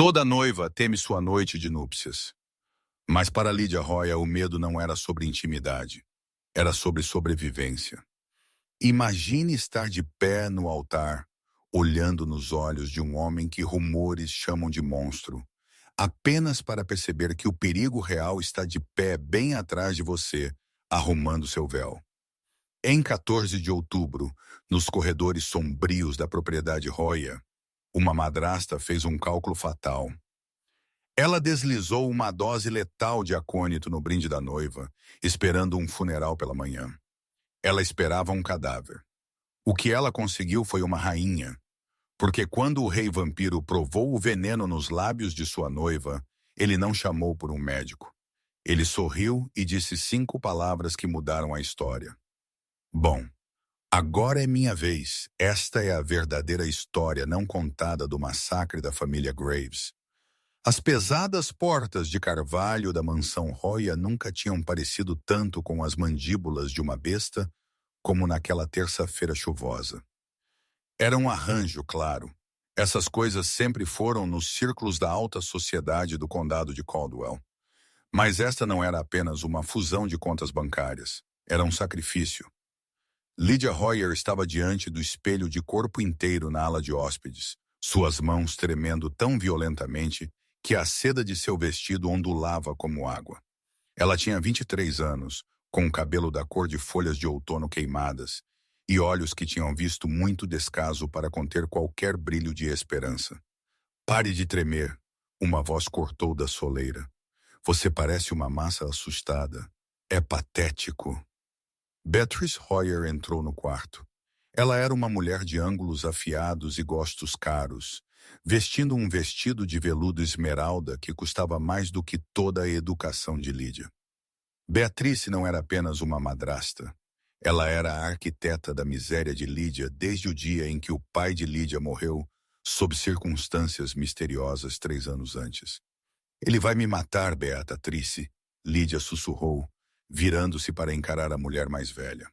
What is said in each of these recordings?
Toda noiva teme sua noite de núpcias. Mas para Lydia Roya o medo não era sobre intimidade, era sobre sobrevivência. Imagine estar de pé no altar, olhando nos olhos de um homem que rumores chamam de monstro, apenas para perceber que o perigo real está de pé bem atrás de você, arrumando seu véu. Em 14 de outubro, nos corredores sombrios da propriedade Roya, uma madrasta fez um cálculo fatal. Ela deslizou uma dose letal de acônito no brinde da noiva, esperando um funeral pela manhã. Ela esperava um cadáver. O que ela conseguiu foi uma rainha, porque quando o rei vampiro provou o veneno nos lábios de sua noiva, ele não chamou por um médico. Ele sorriu e disse 5 palavras que mudaram a história. Bom, agora é minha vez. Esta é a verdadeira história não contada do massacre da família Graves. As pesadas portas de carvalho da mansão Roya nunca tinham parecido tanto com as mandíbulas de uma besta como naquela terça-feira chuvosa. Era um arranjo, claro. Essas coisas sempre foram nos círculos da alta sociedade do condado de Caldwell. Mas esta não era apenas uma fusão de contas bancárias. Era um sacrifício. Lydia Roya estava diante do espelho de corpo inteiro na ala de hóspedes, suas mãos tremendo tão violentamente que a seda de seu vestido ondulava como água. Ela tinha 23 anos, com o cabelo da cor de folhas de outono queimadas e olhos que tinham visto muito descaso para conter qualquer brilho de esperança. "Pare de tremer", uma voz cortou da soleira. "Você parece uma massa assustada. É patético." Beatrice Roya entrou no quarto. Ela era uma mulher de ângulos afiados e gostos caros, vestindo um vestido de veludo esmeralda que custava mais do que toda a educação de Lydia. Beatrice não era apenas uma madrasta. Ela era a arquiteta da miséria de Lydia desde o dia em que o pai de Lydia morreu sob circunstâncias misteriosas 3 anos antes. "Ele vai me matar, Beatrice", Lydia sussurrou, virando-se para encarar a mulher mais velha.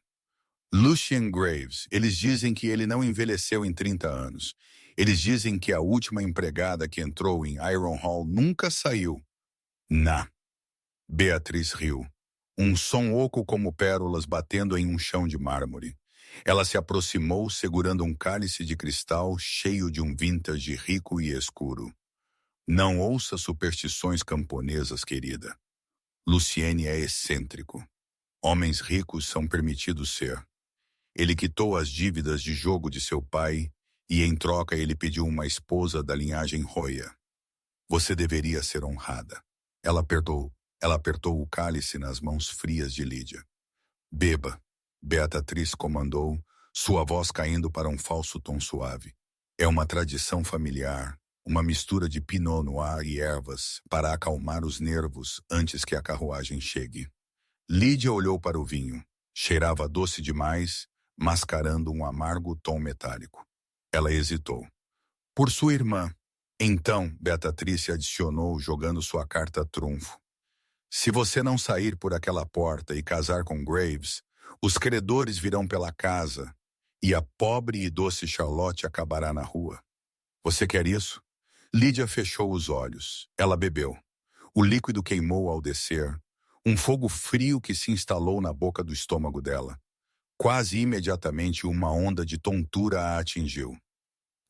"Lucien Graves, eles dizem que ele não envelheceu em 30 anos. Eles dizem que a última empregada que entrou em Iron Hall nunca saiu." "Nah." Beatriz riu. Um som oco como pérolas batendo em um chão de mármore. Ela se aproximou segurando um cálice de cristal cheio de um vintage rico e escuro. "Não ouça superstições camponesas, querida. Luciene é excêntrico. Homens ricos são permitidos ser. Ele quitou as dívidas de jogo de seu pai e, em troca, ele pediu uma esposa da linhagem Roya. Você deveria ser honrada." Ela apertou o cálice nas mãos frias de Lydia. "Beba", Beatriz comandou, sua voz caindo para um falso tom suave. "É uma tradição familiar, uma mistura de Pinot Noir e ervas para acalmar os nervos antes que a carruagem chegue." Lydia olhou para o vinho. Cheirava doce demais, mascarando um amargo tom metálico. Ela hesitou. "Por sua irmã." "Então", Beatriz adicionou, jogando sua carta trunfo. "Se você não sair por aquela porta e casar com Graves, os credores virão pela casa e a pobre e doce Charlotte acabará na rua. Você quer isso?" Lydia fechou os olhos. Ela bebeu. O líquido queimou ao descer, um fogo frio que se instalou na boca do estômago dela. Quase imediatamente uma onda de tontura a atingiu.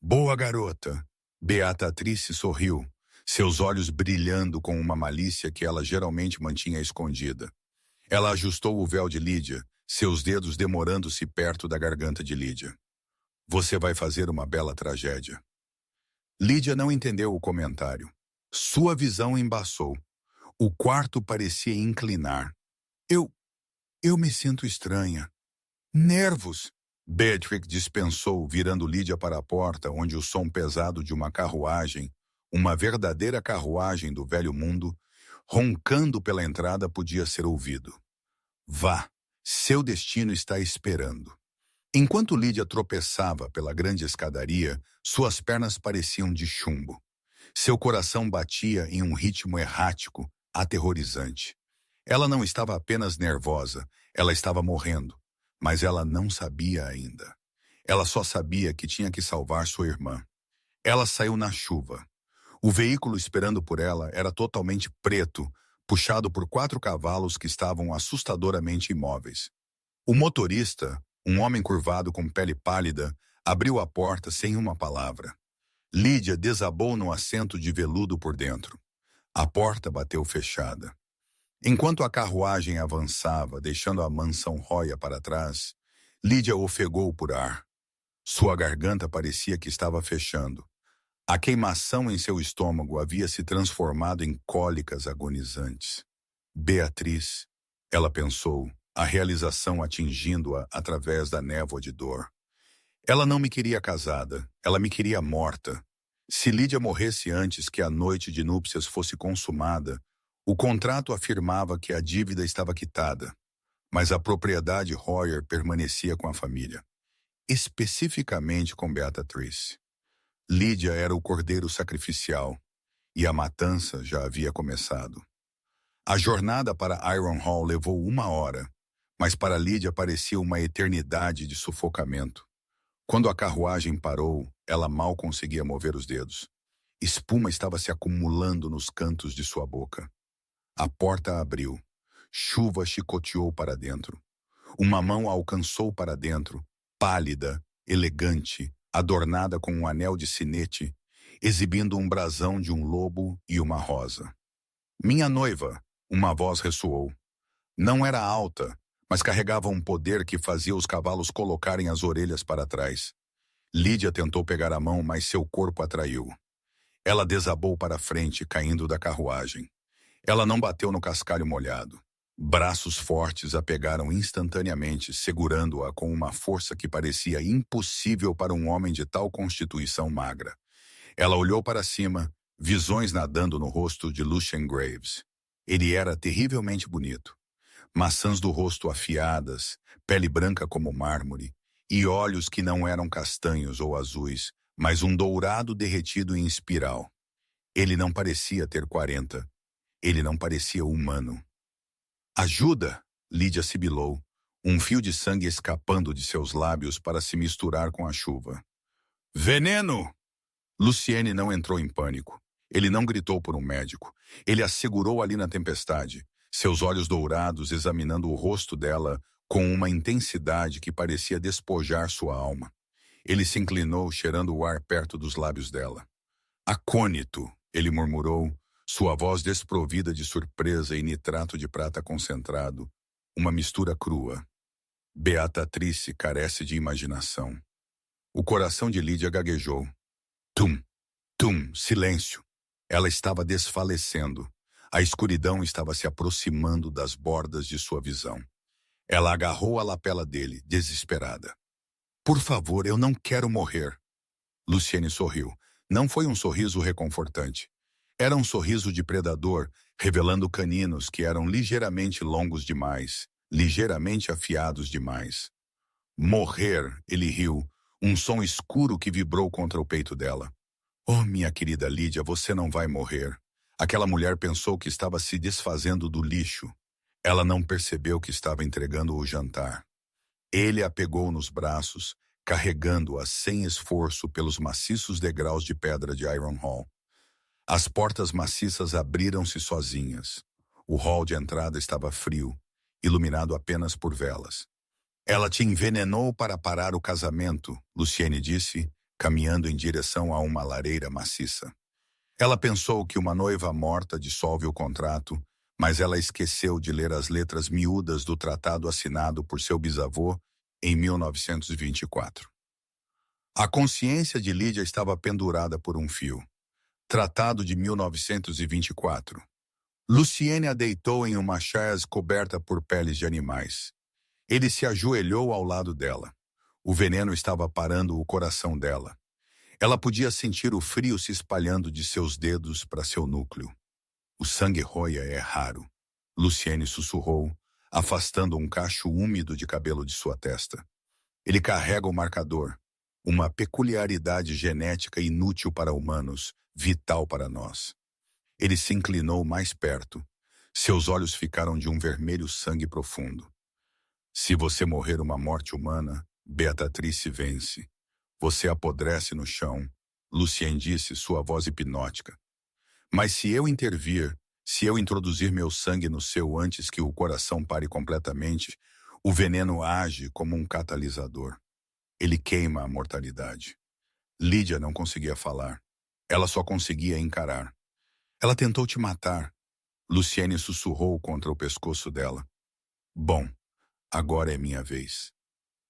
"Boa garota!" Beatriz sorriu, seus olhos brilhando com uma malícia que ela geralmente mantinha escondida. Ela ajustou o véu de Lydia, seus dedos demorando-se perto da garganta de Lydia. "Você vai fazer uma bela tragédia." Lydia não entendeu o comentário. Sua visão embaçou. O quarto parecia inclinar. Eu me sinto estranha." "Nervos!" Beatrix dispensou, virando Lydia para a porta, onde o som pesado de uma carruagem, uma verdadeira carruagem do velho mundo, roncando pela entrada podia ser ouvido. "Vá, seu destino está esperando." Enquanto Lydia tropeçava pela grande escadaria, suas pernas pareciam de chumbo. Seu coração batia em um ritmo errático, aterrorizante. Ela não estava apenas nervosa, ela estava morrendo, mas ela não sabia ainda. Ela só sabia que tinha que salvar sua irmã. Ela saiu na chuva. O veículo esperando por ela era totalmente preto, puxado por 4 cavalos que estavam assustadoramente imóveis. O motorista, um homem curvado com pele pálida, abriu a porta sem uma palavra. Lídia desabou no assento de veludo por dentro. A porta bateu fechada. Enquanto a carruagem avançava, deixando a mansão Roya para trás, Lídia ofegou por ar. Sua garganta parecia que estava fechando. A queimação em seu estômago havia se transformado em cólicas agonizantes. Beatriz, ela pensou, a realização atingindo-a através da névoa de dor. Ela não me queria casada, ela me queria morta. Se Lídia morresse antes que a noite de núpcias fosse consumada, o contrato afirmava que a dívida estava quitada, mas a propriedade Royer permanecia com a família, especificamente com Beatriz. Lídia era o cordeiro sacrificial, e a matança já havia começado. A jornada para Iron Hall levou 1 hora, mas para Lídia parecia uma eternidade de sufocamento. Quando a carruagem parou, ela mal conseguia mover os dedos. Espuma estava se acumulando nos cantos de sua boca. A porta abriu. Chuva chicoteou para dentro. Uma mão a alcançou para dentro, pálida, elegante, adornada com um anel de sinete, exibindo um brasão de um lobo e uma rosa. "Minha noiva", uma voz ressoou. Não era alta, mas carregava um poder que fazia os cavalos colocarem as orelhas para trás. Lídia tentou pegar a mão, mas seu corpo atraiu. Ela desabou para frente, caindo da carruagem. Ela não bateu no cascalho molhado. Braços fortes a pegaram instantaneamente, segurando-a com uma força que parecia impossível para um homem de tal constituição magra. Ela olhou para cima, visões nadando no rosto de Lucien Graves. Ele era terrivelmente bonito. Maçãs do rosto afiadas, pele branca como mármore, e olhos que não eram castanhos ou azuis, mas um dourado derretido em espiral. Ele não parecia ter 40. Ele não parecia humano. "Ajuda!" Lídia sibilou, um fio de sangue escapando de seus lábios para se misturar com a chuva. "Veneno!" Luciene não entrou em pânico. Ele não gritou por um médico. Ele a segurou ali na tempestade, seus olhos dourados examinando o rosto dela com uma intensidade que parecia despojar sua alma. Ele se inclinou, cheirando o ar perto dos lábios dela. "Acônito!" ele murmurou, sua voz desprovida de surpresa e nitrato de prata concentrado, uma mistura crua. Beatriz carece de imaginação. O coração de Lídia gaguejou. Tum, tum, silêncio. Ela estava desfalecendo. A escuridão estava se aproximando das bordas de sua visão. Ela agarrou a lapela dele, desesperada. "Por favor, eu não quero morrer." Luciene sorriu. Não foi um sorriso reconfortante. Era um sorriso de predador, revelando caninos que eram ligeiramente longos demais, ligeiramente afiados demais. "Morrer", ele riu, um som escuro que vibrou contra o peito dela. "Oh, minha querida Lídia, você não vai morrer." Aquela mulher pensou que estava se desfazendo do lixo. Ela não percebeu que estava entregando o jantar. Ele a pegou nos braços, carregando-a sem esforço pelos maciços degraus de pedra de Iron Hall. As portas maciças abriram-se sozinhas. O hall de entrada estava frio, iluminado apenas por velas. "Ela te envenenou para parar o casamento", Luciene disse, caminhando em direção a uma lareira maciça. Ela pensou que uma noiva morta dissolve o contrato, mas ela esqueceu de ler as letras miúdas do tratado assinado por seu bisavô em 1924. A consciência de Lídia estava pendurada por um fio. Tratado de 1924. Luciene a deitou em uma chaise coberta por peles de animais. Ele se ajoelhou ao lado dela. O veneno estava parando o coração dela. Ela podia sentir o frio se espalhando de seus dedos para seu núcleo. "O sangue Roya é raro", Luciene sussurrou, afastando um cacho úmido de cabelo de sua testa. "Ele carrega o marcador, uma peculiaridade genética inútil para humanos, vital para nós." Ele se inclinou mais perto. Seus olhos ficaram de um vermelho sangue profundo. "Se você morrer uma morte humana, Beatriz se vence. Você apodrece no chão", Luciene disse, sua voz hipnótica. Mas se eu intervir, se eu introduzir meu sangue no seu antes que o coração pare completamente, o veneno age como um catalisador. Ele queima a mortalidade. Lídia não conseguia falar. Ela só conseguia encarar. Ela tentou te matar. Luciene sussurrou contra o pescoço dela. Bom, agora é minha vez.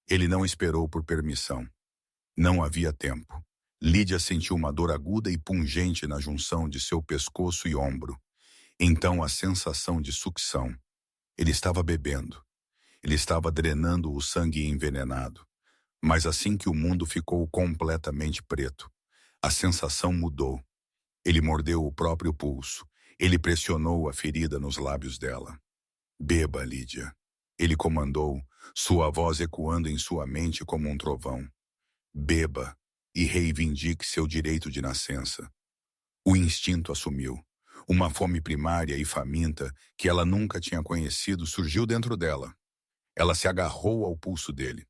Ele não esperou por permissão. Não havia tempo. Lídia sentiu uma dor aguda e pungente na junção de seu pescoço e ombro. Então a sensação de sucção. Ele estava bebendo. Ele estava drenando o sangue envenenado. Mas assim que o mundo ficou completamente preto, a sensação mudou. Ele mordeu o próprio pulso. Ele pressionou a ferida nos lábios dela. Beba, Lídia. Ele comandou, sua voz ecoando em sua mente como um trovão. Beba e reivindique seu direito de nascença. O instinto assumiu. Uma fome primária e faminta que ela nunca tinha conhecido surgiu dentro dela. Ela se agarrou ao pulso dele.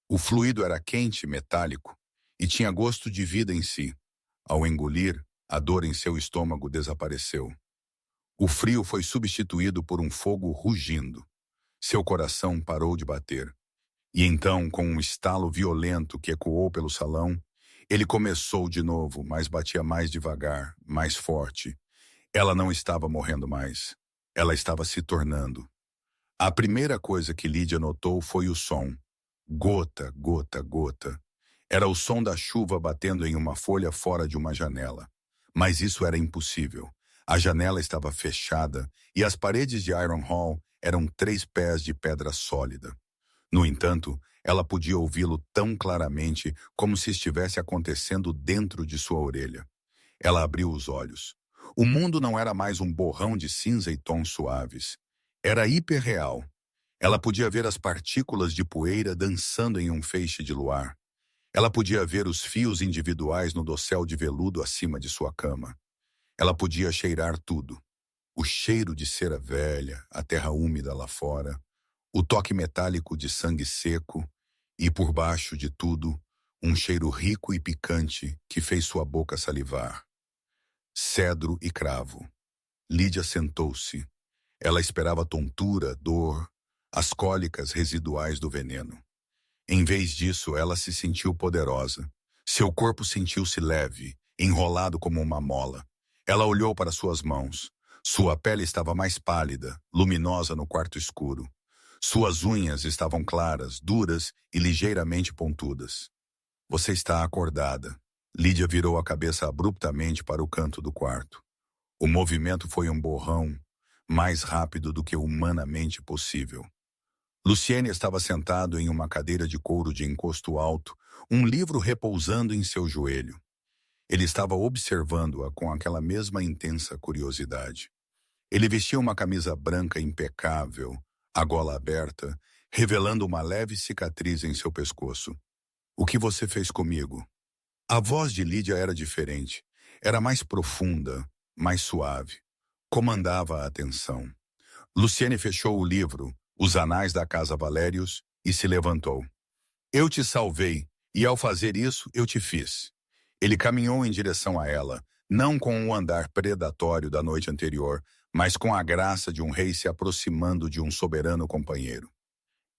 O fluido era quente, metálico, e tinha gosto de vida em si. Ao engolir, a dor em seu estômago desapareceu. O frio foi substituído por um fogo rugindo. Seu coração parou de bater. E então, com um estalo violento que ecoou pelo salão, ele começou de novo, mas batia mais devagar, mais forte. Ela não estava morrendo mais. Ela estava se tornando. A primeira coisa que Lídia notou foi o som. Gota, gota, gota. Era o som da chuva batendo em uma folha fora de uma janela. Mas isso era impossível. A janela estava fechada e as paredes de Iron Hall eram 3 pés de pedra sólida. No entanto, ela podia ouvi-lo tão claramente como se estivesse acontecendo dentro de sua orelha. Ela abriu os olhos. O mundo não era mais um borrão de cinza e tons suaves. Era hiperreal. Ela podia ver as partículas de poeira dançando em um feixe de luar. Ela podia ver os fios individuais no dossel de veludo acima de sua cama. Ela podia cheirar tudo. O cheiro de cera velha, a terra úmida lá fora, o toque metálico de sangue seco e, por baixo de tudo, um cheiro rico e picante que fez sua boca salivar. Cedro e cravo. Lídia sentou-se. Ela esperava tontura, dor, as cólicas residuais do veneno. Em vez disso, ela se sentiu poderosa. Seu corpo sentiu-se leve, enrolado como uma mola. Ela olhou para suas mãos. Sua pele estava mais pálida, luminosa no quarto escuro. Suas unhas estavam claras, duras e ligeiramente pontudas. Você está acordada. Lídia virou a cabeça abruptamente para o canto do quarto. O movimento foi um borrão, mais rápido do que humanamente possível. Luciene estava sentado em uma cadeira de couro de encosto alto, um livro repousando em seu joelho. Ele estava observando-a com aquela mesma intensa curiosidade. Ele vestia uma camisa branca impecável, a gola aberta, revelando uma leve cicatriz em seu pescoço. O que você fez comigo? A voz de Lídia era diferente. Era mais profunda, mais suave. Comandava a atenção. Luciene fechou o livro, Os Anais da Casa Valérios, e se levantou. Eu te salvei, e ao fazer isso, eu te fiz. Ele caminhou em direção a ela, não com o andar predatório da noite anterior, mas com a graça de um rei se aproximando de um soberano companheiro.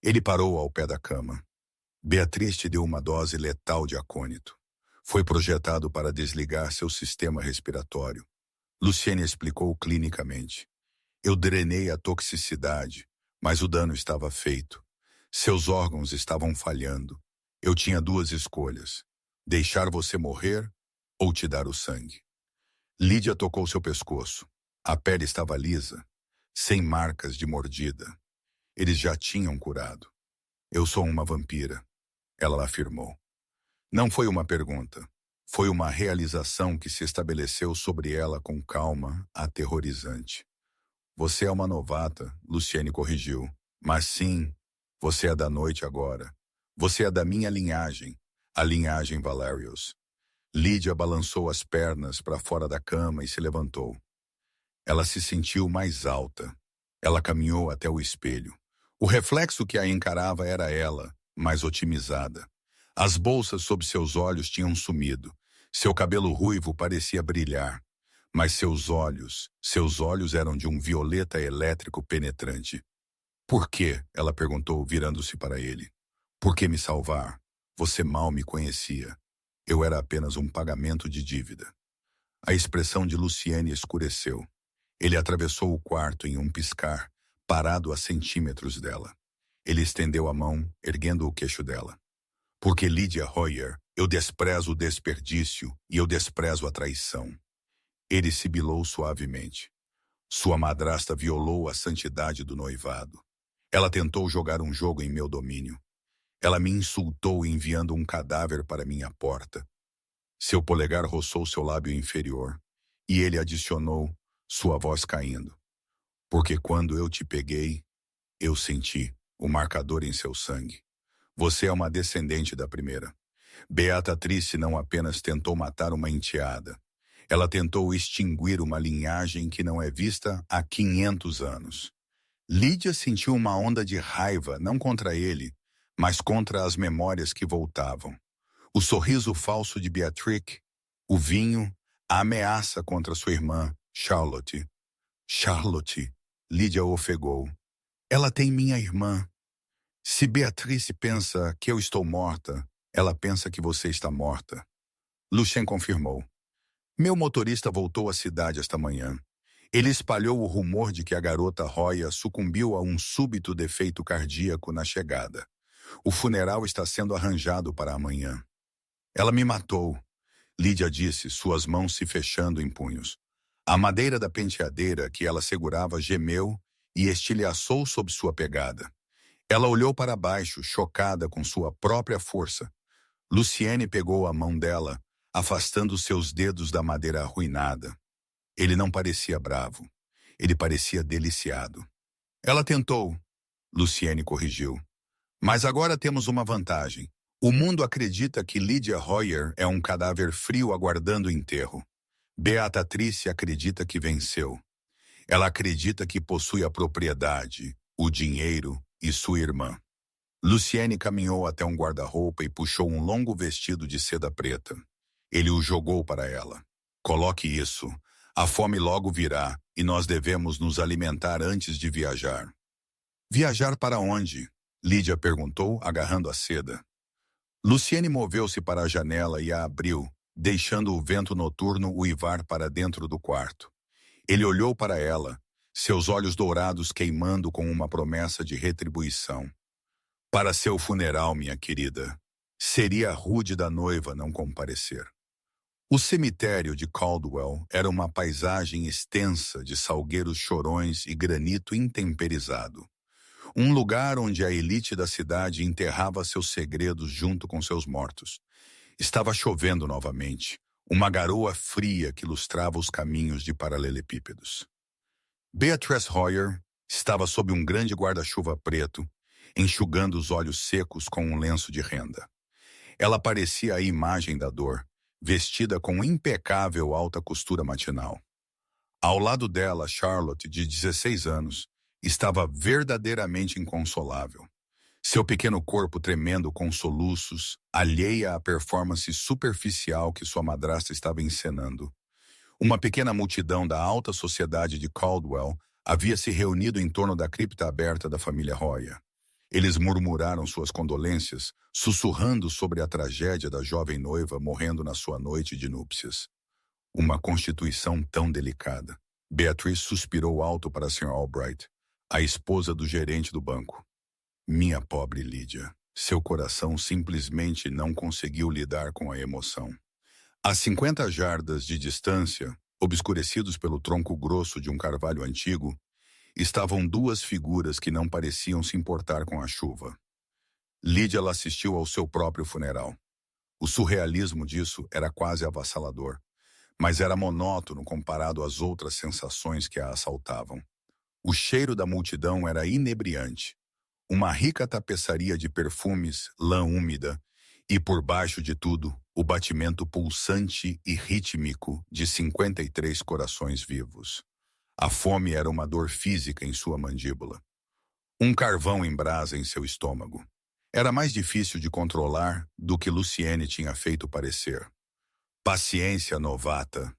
Ele parou ao pé da cama. Beatriz te deu uma dose letal de acônito. Foi projetado para desligar seu sistema respiratório. Luciene explicou clinicamente. Eu drenei a toxicidade, mas o dano estava feito. Seus órgãos estavam falhando. Eu tinha 2 escolhas. Deixar você morrer ou te dar o sangue. Lídia tocou seu pescoço. A pele estava lisa, sem marcas de mordida. Eles já tinham curado. Eu sou uma vampira, ela afirmou. Não foi uma pergunta. Foi uma realização que se estabeleceu sobre ela com calma, aterrorizante. Você é uma novata, Luciene corrigiu. Mas sim, você é da noite agora. Você é da minha linhagem, a linhagem Valérios. Lídia balançou as pernas para fora da cama e se levantou. Ela se sentiu mais alta. Ela caminhou até o espelho. O reflexo que a encarava era ela, mais otimizada. As bolsas sob seus olhos tinham sumido. Seu cabelo ruivo parecia brilhar. Mas seus olhos eram de um violeta elétrico penetrante. Por quê? Ela perguntou, virando-se para ele. Por que me salvar? Você mal me conhecia. Eu era apenas um pagamento de dívida. A expressão de Luciene escureceu. Ele atravessou o quarto em um piscar, parado a centímetros dela. Ele estendeu a mão, erguendo o queixo dela. Porque Lydia Hoyer, eu desprezo o desperdício e eu desprezo a traição. Ele sibilou suavemente. Sua madrasta violou a santidade do noivado. Ela tentou jogar um jogo em meu domínio. Ela me insultou enviando um cadáver para minha porta. Seu polegar roçou seu lábio inferior, e ele adicionou, sua voz caindo. Porque quando eu te peguei, eu senti o marcador em seu sangue. Você é uma descendente da primeira. Beatrice não apenas tentou matar uma enteada. Ela tentou extinguir uma linhagem que não é vista há 500 anos. Lydia sentiu uma onda de raiva, não contra ele, mas contra as memórias que voltavam. O sorriso falso de Beatrix, o vinho, a ameaça contra sua irmã, Charlotte. Charlotte, Lydia ofegou. Ela tem minha irmã. Se Beatrice pensa que eu estou morta, ela pensa que você está morta. Lucien confirmou. Meu motorista voltou à cidade esta manhã. Ele espalhou o rumor de que a garota Roya sucumbiu a um súbito defeito cardíaco na chegada. O funeral está sendo arranjado para amanhã. Ela me matou, Lydia disse, suas mãos se fechando em punhos. A madeira da penteadeira que ela segurava gemeu e estilhaçou sob sua pegada. Ela olhou para baixo, chocada com sua própria força. Luciene pegou a mão dela, afastando seus dedos da madeira arruinada. Ele não parecia bravo. Ele parecia deliciado. Ela tentou, Luciene corrigiu. Mas agora temos uma vantagem. O mundo acredita que Lydia Hoyer é um cadáver frio aguardando enterro. Beatrice acredita que venceu. Ela acredita que possui a propriedade, o dinheiro e sua irmã. Luciene caminhou até um guarda-roupa e puxou um longo vestido de seda preta. Ele o jogou para ela. Coloque isso. A fome logo virá e nós devemos nos alimentar antes de viajar. Viajar para onde? Lydia perguntou, agarrando a seda. Luciene moveu-se para a janela e a abriu, deixando o vento noturno uivar para dentro do quarto. Ele olhou para ela, seus olhos dourados queimando com uma promessa de retribuição. Para seu funeral, minha querida, seria rude da noiva não comparecer. O cemitério de Caldwell era uma paisagem extensa de salgueiros chorões e granito intemperizado. Um lugar onde a elite da cidade enterrava seus segredos junto com seus mortos. Estava chovendo novamente, uma garoa fria que lustrava os caminhos de paralelepípedos. Beatrice Hoyer estava sob um grande guarda-chuva preto, enxugando os olhos secos com um lenço de renda. Ela parecia a imagem da dor, vestida com impecável alta costura matinal. Ao lado dela, Charlotte, de 16 anos, estava verdadeiramente inconsolável. Seu pequeno corpo tremendo com soluços, alheia à performance superficial que sua madrasta estava encenando. Uma pequena multidão da alta sociedade de Caldwell havia se reunido em torno da cripta aberta da família Hoyer. Eles murmuraram suas condolências, sussurrando sobre a tragédia da jovem noiva morrendo na sua noite de núpcias. Uma constituição tão delicada. Beatrice suspirou alto para a Sra. Albright, a esposa do gerente do banco. Minha pobre Lydia, seu coração simplesmente não conseguiu lidar com a emoção. A 50 jardas de distância, obscurecidos pelo tronco grosso de um carvalho antigo, estavam duas figuras que não pareciam se importar com a chuva. Lydia assistiu ao seu próprio funeral. O surrealismo disso era quase avassalador, mas era monótono comparado às outras sensações que a assaltavam. O cheiro da multidão era inebriante. Uma rica tapeçaria de perfumes, lã úmida, e por baixo de tudo, o batimento pulsante e rítmico de 53 corações vivos. A fome era uma dor física em sua mandíbula. Um carvão em brasa em seu estômago. Era mais difícil de controlar do que Luciene tinha feito parecer. Paciência, novata.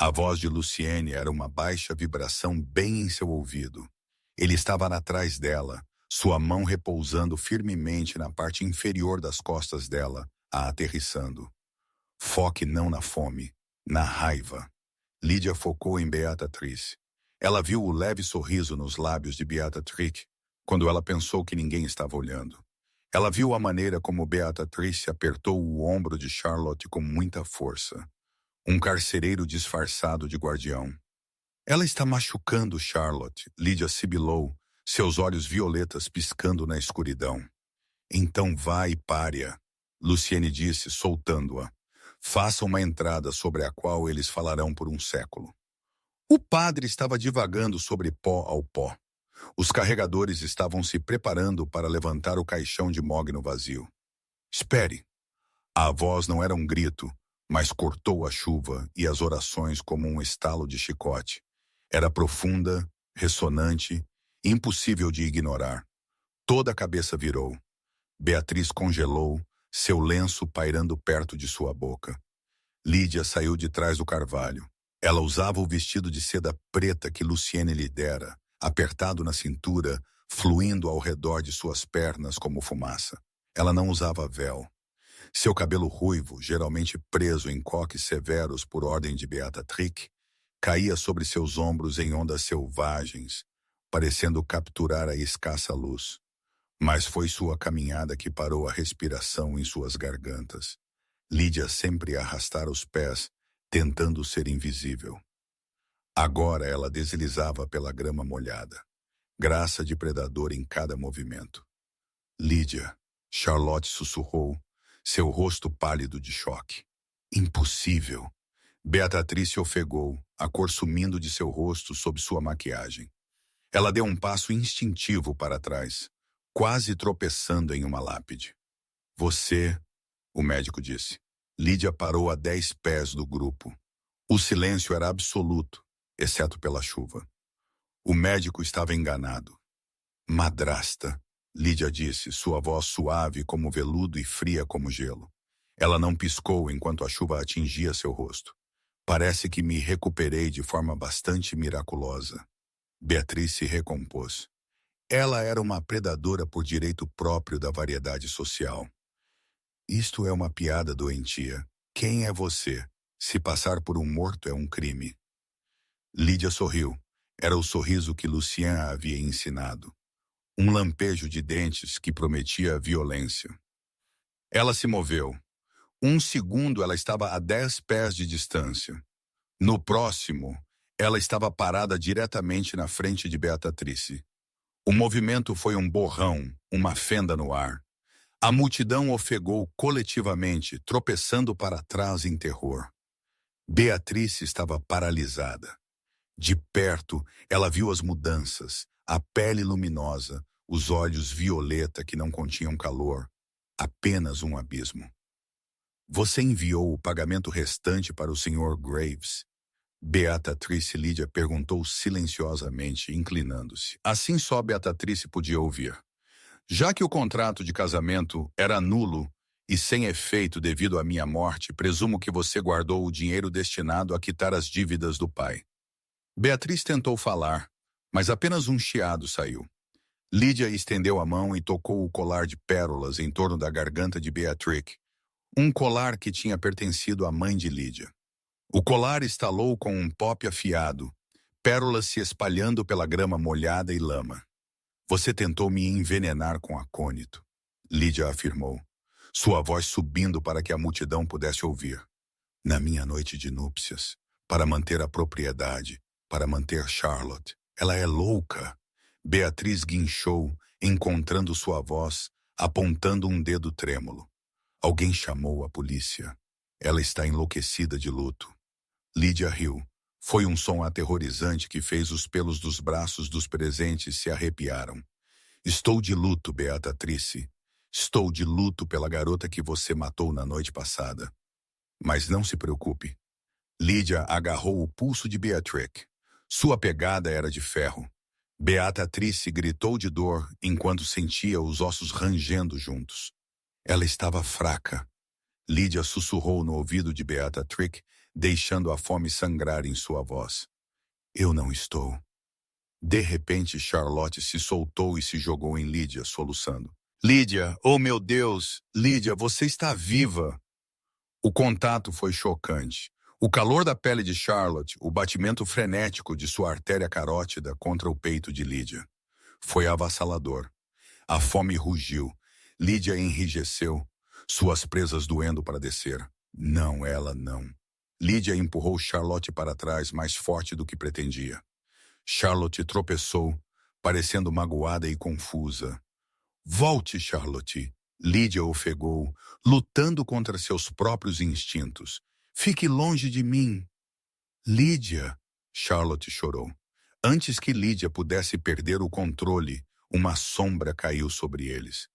A voz de Luciene era uma baixa vibração bem em seu ouvido. Ele estava atrás dela, sua mão repousando firmemente na parte inferior das costas dela, a aterrissando. Foque não na fome, na raiva. Lídia focou em Beatriz. Ela viu o leve sorriso nos lábios de Beatriz quando ela pensou que ninguém estava olhando. Ela viu a maneira como Beatriz apertou o ombro de Charlotte com muita força. Um carcereiro disfarçado de guardião. Ela está machucando Charlotte, Lídia sibilou, seus olhos violetas piscando na escuridão. Então vá e pare-a, Luciene disse, soltando-a. Faça uma entrada sobre a qual eles falarão por um século. O padre estava divagando sobre pó ao pó. Os carregadores estavam se preparando para levantar o caixão de mogno vazio. Espere! A voz não era um grito, mas cortou a chuva e as orações como um estalo de chicote. Era profunda, ressonante, impossível de ignorar. Toda a cabeça virou. Beatriz congelou, seu lenço pairando perto de sua boca. Lídia saiu de trás do carvalho. Ela usava o vestido de seda preta que Luciene lhe dera, apertado na cintura, fluindo ao redor de suas pernas como fumaça. Ela não usava véu. Seu cabelo ruivo, geralmente preso em coques severos por ordem de Beatriz, caía sobre seus ombros em ondas selvagens, parecendo capturar a escassa luz. Mas foi sua caminhada que parou a respiração em suas gargantas. Lídia sempre arrastara os pés, tentando ser invisível. Agora ela deslizava pela grama molhada, graça de predador em cada movimento. Lídia, Charlotte sussurrou, seu rosto pálido de choque. Impossível. Beatriz se ofegou, a cor sumindo de seu rosto sob sua maquiagem. Ela deu um passo instintivo para trás, quase tropeçando em uma lápide. Você, o médico disse. Lídia parou a 10 pés do grupo. O silêncio era absoluto, exceto pela chuva. O médico estava enganado. Madrasta, Lídia disse, sua voz suave como veludo e fria como gelo. Ela não piscou enquanto a chuva atingia seu rosto. Parece que me recuperei de forma bastante miraculosa. Beatriz se recompôs. Ela era uma predadora por direito próprio da variedade social. Isto é uma piada doentia. Quem é você? Se passar por um morto é um crime. Lídia sorriu. Era o sorriso que Lucien a havia ensinado. Um lampejo de dentes que prometia violência. Ela se moveu. Um segundo ela estava a 10 pés de distância. No próximo, ela estava parada diretamente na frente de Beatriz. O movimento foi um borrão, uma fenda no ar. A multidão ofegou coletivamente, tropeçando para trás em terror. Beatriz estava paralisada. De perto, ela viu as mudanças, a pele luminosa, os olhos violeta que não continham calor, apenas um abismo. Você enviou o pagamento restante para o Sr. Graves? Beatriz Lídia perguntou silenciosamente, inclinando-se. Assim só Beatriz podia ouvir. Já que o contrato de casamento era nulo e sem efeito devido à minha morte, presumo que você guardou o dinheiro destinado a quitar as dívidas do pai. Beatriz tentou falar, mas apenas um chiado saiu. Lídia estendeu a mão e tocou o colar de pérolas em torno da garganta de Beatriz, um colar que tinha pertencido à mãe de Lídia. O colar estalou com um pop afiado, pérolas se espalhando pela grama molhada e lama. Você tentou me envenenar com acônito, Lídia afirmou, sua voz subindo para que a multidão pudesse ouvir. Na minha noite de núpcias, para manter a propriedade, para manter Charlotte. Ela é louca. Beatriz guinchou, encontrando sua voz, apontando um dedo trêmulo. Alguém chamou a polícia. Ela está enlouquecida de luto. Lídia riu. Foi um som aterrorizante que fez os pelos dos braços dos presentes se arrepiaram. Estou de luto, Beatriz. Estou de luto pela garota que você matou na noite passada. Mas não se preocupe. Lídia agarrou o pulso de Beatriz. Sua pegada era de ferro. Beatriz gritou de dor enquanto sentia os ossos rangendo juntos. Ela estava fraca. Lídia sussurrou no ouvido de Beatriz, deixando a fome sangrar em sua voz. Eu não estou. De repente, Charlotte se soltou e se jogou em Lídia, soluçando. Lídia, oh meu Deus! Lídia, você está viva! O contato foi chocante. O calor da pele de Charlotte, o batimento frenético de sua artéria carótida contra o peito de Lídia. Foi avassalador. A fome rugiu. Lídia enrijeceu, suas presas doendo para descer. Não, ela não. Lídia empurrou Charlotte para trás mais forte do que pretendia. Charlotte tropeçou, parecendo magoada e confusa. Volte, Charlotte. Lídia ofegou, lutando contra seus próprios instintos. Fique longe de mim. Lídia, Charlotte chorou. Antes que Lídia pudesse perder o controle, uma sombra caiu sobre eles.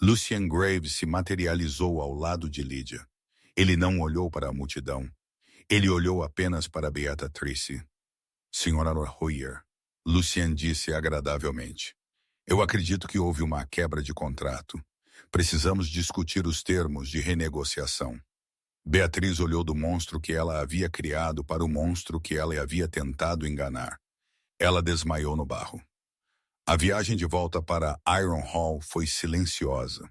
Lucien Graves se materializou ao lado de Lídia. Ele não olhou para a multidão. Ele olhou apenas para Beatrice. Senhora Royer, Lucien disse agradavelmente. Eu acredito que houve uma quebra de contrato. Precisamos discutir os termos de renegociação. Beatriz olhou do monstro que ela havia criado para o monstro que ela havia tentado enganar. Ela desmaiou no barro. A viagem de volta para Iron Hall foi silenciosa.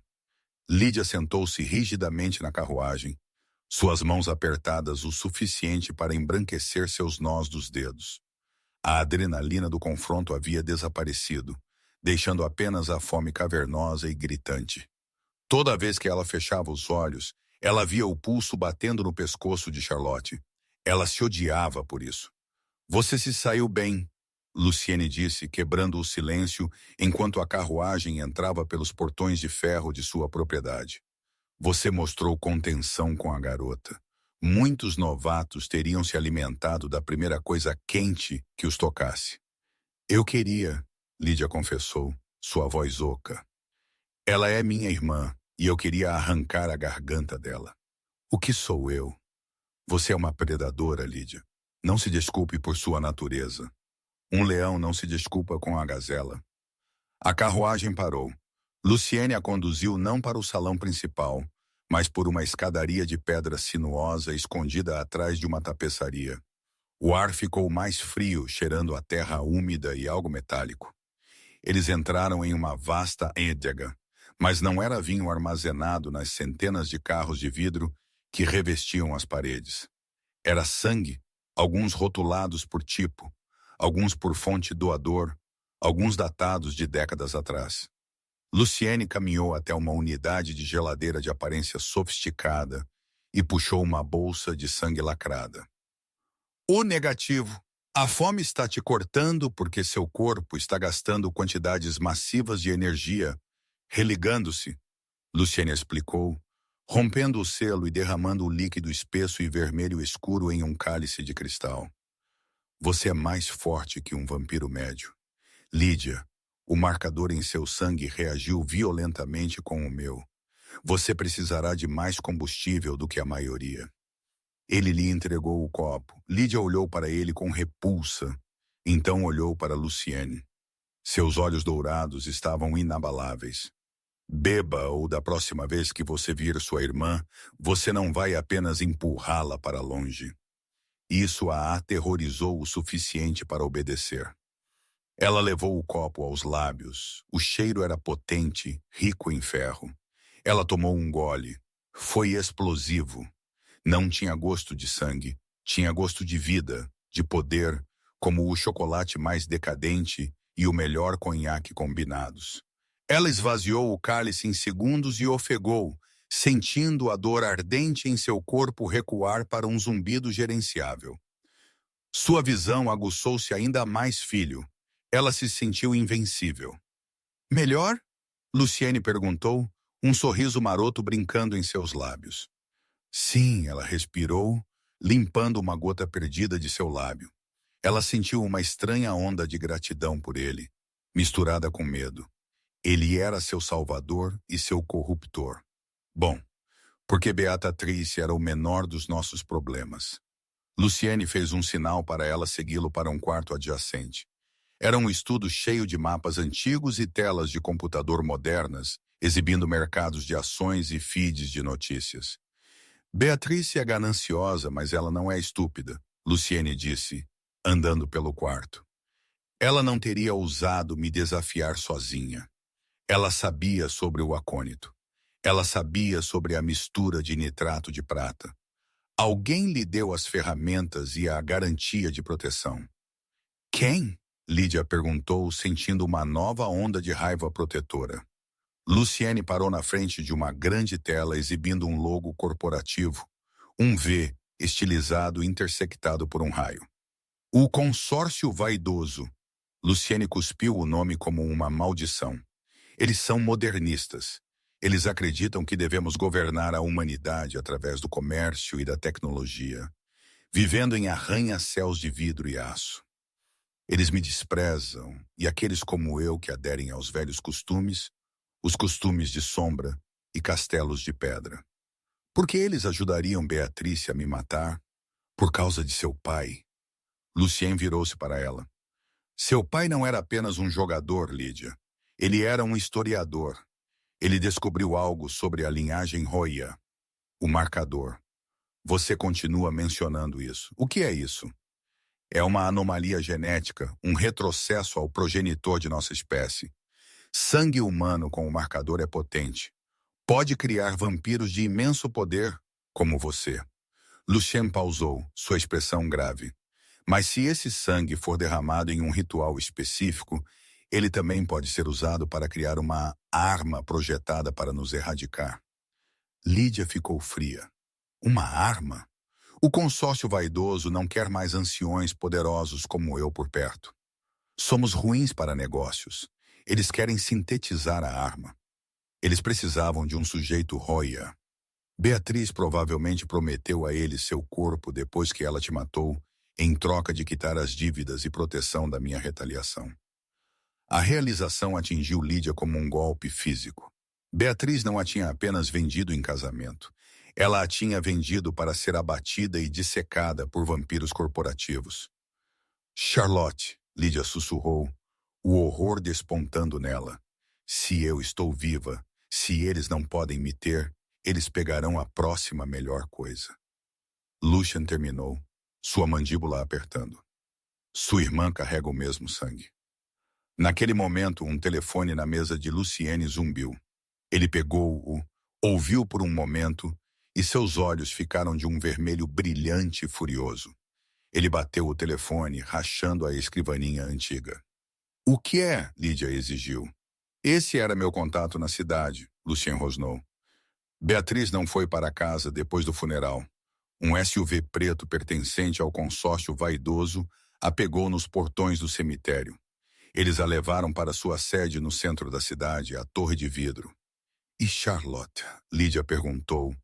Lídia sentou-se rigidamente na carruagem, suas mãos apertadas o suficiente para embranquecer seus nós dos dedos. A adrenalina do confronto havia desaparecido, deixando apenas a fome cavernosa e gritante. Toda vez que ela fechava os olhos, ela via o pulso batendo no pescoço de Charlotte. Ela se odiava por isso. Você se saiu bem, Luciene disse, quebrando o silêncio enquanto a carruagem entrava pelos portões de ferro de sua propriedade. Você mostrou contenção com a garota. Muitos novatos teriam se alimentado da primeira coisa quente que os tocasse. Eu queria, Lídia confessou, sua voz oca. Ela é minha irmã e eu queria arrancar a garganta dela. O que sou eu? Você é uma predadora, Lídia. Não se desculpe por sua natureza. Um leão não se desculpa com a gazela. A carruagem parou. Luciene a conduziu não para o salão principal, mas por uma escadaria de pedra sinuosa escondida atrás de uma tapeçaria. O ar ficou mais frio, cheirando a terra úmida e algo metálico. Eles entraram em uma vasta adega, mas não era vinho armazenado nas centenas de carros de vidro que revestiam as paredes. Era sangue, alguns rotulados por tipo, alguns por fonte doador, alguns datados de décadas atrás. Luciene caminhou até uma unidade de geladeira de aparência sofisticada e puxou uma bolsa de sangue lacrada. O negativo. A fome está te cortando porque seu corpo está gastando quantidades massivas de energia, religando-se, Luciene explicou, rompendo o selo e derramando o líquido espesso e vermelho escuro em um cálice de cristal. Você é mais forte que um vampiro médio. Lídia, o marcador em seu sangue reagiu violentamente com o meu. Você precisará de mais combustível do que a maioria. Ele lhe entregou o copo. Lídia olhou para ele com repulsa. Então olhou para Luciene. Seus olhos dourados estavam inabaláveis. Beba, ou da próxima vez que você vir sua irmã, você não vai apenas empurrá-la para longe. Isso a aterrorizou o suficiente para obedecer. Ela levou o copo aos lábios. O cheiro era potente, rico em ferro. Ela tomou um gole. Foi explosivo. Não tinha gosto de sangue, tinha gosto de vida, de poder, como o chocolate mais decadente e o melhor conhaque combinados. Ela esvaziou o cálice em segundos e ofegou, sentindo a dor ardente em seu corpo recuar para um zumbido gerenciável. Sua visão aguçou-se ainda mais, filho. Ela se sentiu invencível. Melhor? Luciene perguntou, um sorriso maroto brincando em seus lábios. Sim, ela respirou, limpando uma gota perdida de seu lábio. Ela sentiu uma estranha onda de gratidão por ele, misturada com medo. Ele era seu salvador e seu corruptor. Bom, porque Beatrice era o menor dos nossos problemas. Luciene fez um sinal para ela segui-lo para um quarto adjacente. Era um estudo cheio de mapas antigos e telas de computador modernas, exibindo mercados de ações e feeds de notícias. Beatriz é gananciosa, mas ela não é estúpida, Luciene disse, andando pelo quarto. Ela não teria ousado me desafiar sozinha. Ela sabia sobre o acônito. Ela sabia sobre a mistura de nitrato de prata. Alguém lhe deu as ferramentas e a garantia de proteção. Quem? Lídia perguntou, sentindo uma nova onda de raiva protetora. Luciene parou na frente de uma grande tela exibindo um logo corporativo, um V estilizado intersectado por um raio. O consórcio vaidoso. Luciene cuspiu o nome como uma maldição. Eles são modernistas. Eles acreditam que devemos governar a humanidade através do comércio e da tecnologia, vivendo em arranha-céus de vidro e aço. Eles me desprezam, e aqueles como eu que aderem aos velhos costumes, os costumes de sombra e castelos de pedra. Por que eles ajudariam Beatriz a me matar? Por causa de seu pai. Lucien virou-se para ela. Seu pai não era apenas um jogador, Lídia. Ele era um historiador. Ele descobriu algo sobre a linhagem Roya, o marcador. Você continua mencionando isso. O que é isso? É uma anomalia genética, um retrocesso ao progenitor de nossa espécie. Sangue humano com o marcador é potente. Pode criar vampiros de imenso poder, como você. Lucien pausou, sua expressão grave. Mas se esse sangue for derramado em um ritual específico, ele também pode ser usado para criar uma arma projetada para nos erradicar. Lídia ficou fria. Uma arma? O consórcio vaidoso não quer mais anciões poderosos como eu por perto. Somos ruins para negócios. Eles querem sintetizar a arma. Eles precisavam de um sujeito Roya. Beatriz provavelmente prometeu a ele seu corpo depois que ela te matou, em troca de quitar as dívidas e proteção da minha retaliação. A realização atingiu Lídia como um golpe físico. Beatriz não a tinha apenas vendido em casamento. Ela a tinha vendido para ser abatida e dissecada por vampiros corporativos. Charlotte, Lídia sussurrou, o horror despontando nela. Se eu estou viva, se eles não podem me ter, eles pegarão a próxima melhor coisa. Lucien terminou, sua mandíbula apertando. Sua irmã carrega o mesmo sangue. Naquele momento, um telefone na mesa de Luciene zumbiu. Ele pegou-o, ouviu por um momento, e seus olhos ficaram de um vermelho brilhante e furioso. Ele bateu o telefone, rachando a escrivaninha antiga. O que é? Lídia exigiu. Esse era meu contato na cidade, Lucien rosnou. Beatriz não foi para casa depois do funeral. Um SUV preto pertencente ao consórcio vaidoso a pegou nos portões do cemitério. Eles a levaram para sua sede no centro da cidade, a Torre de Vidro. E Charlotte? Lídia perguntou,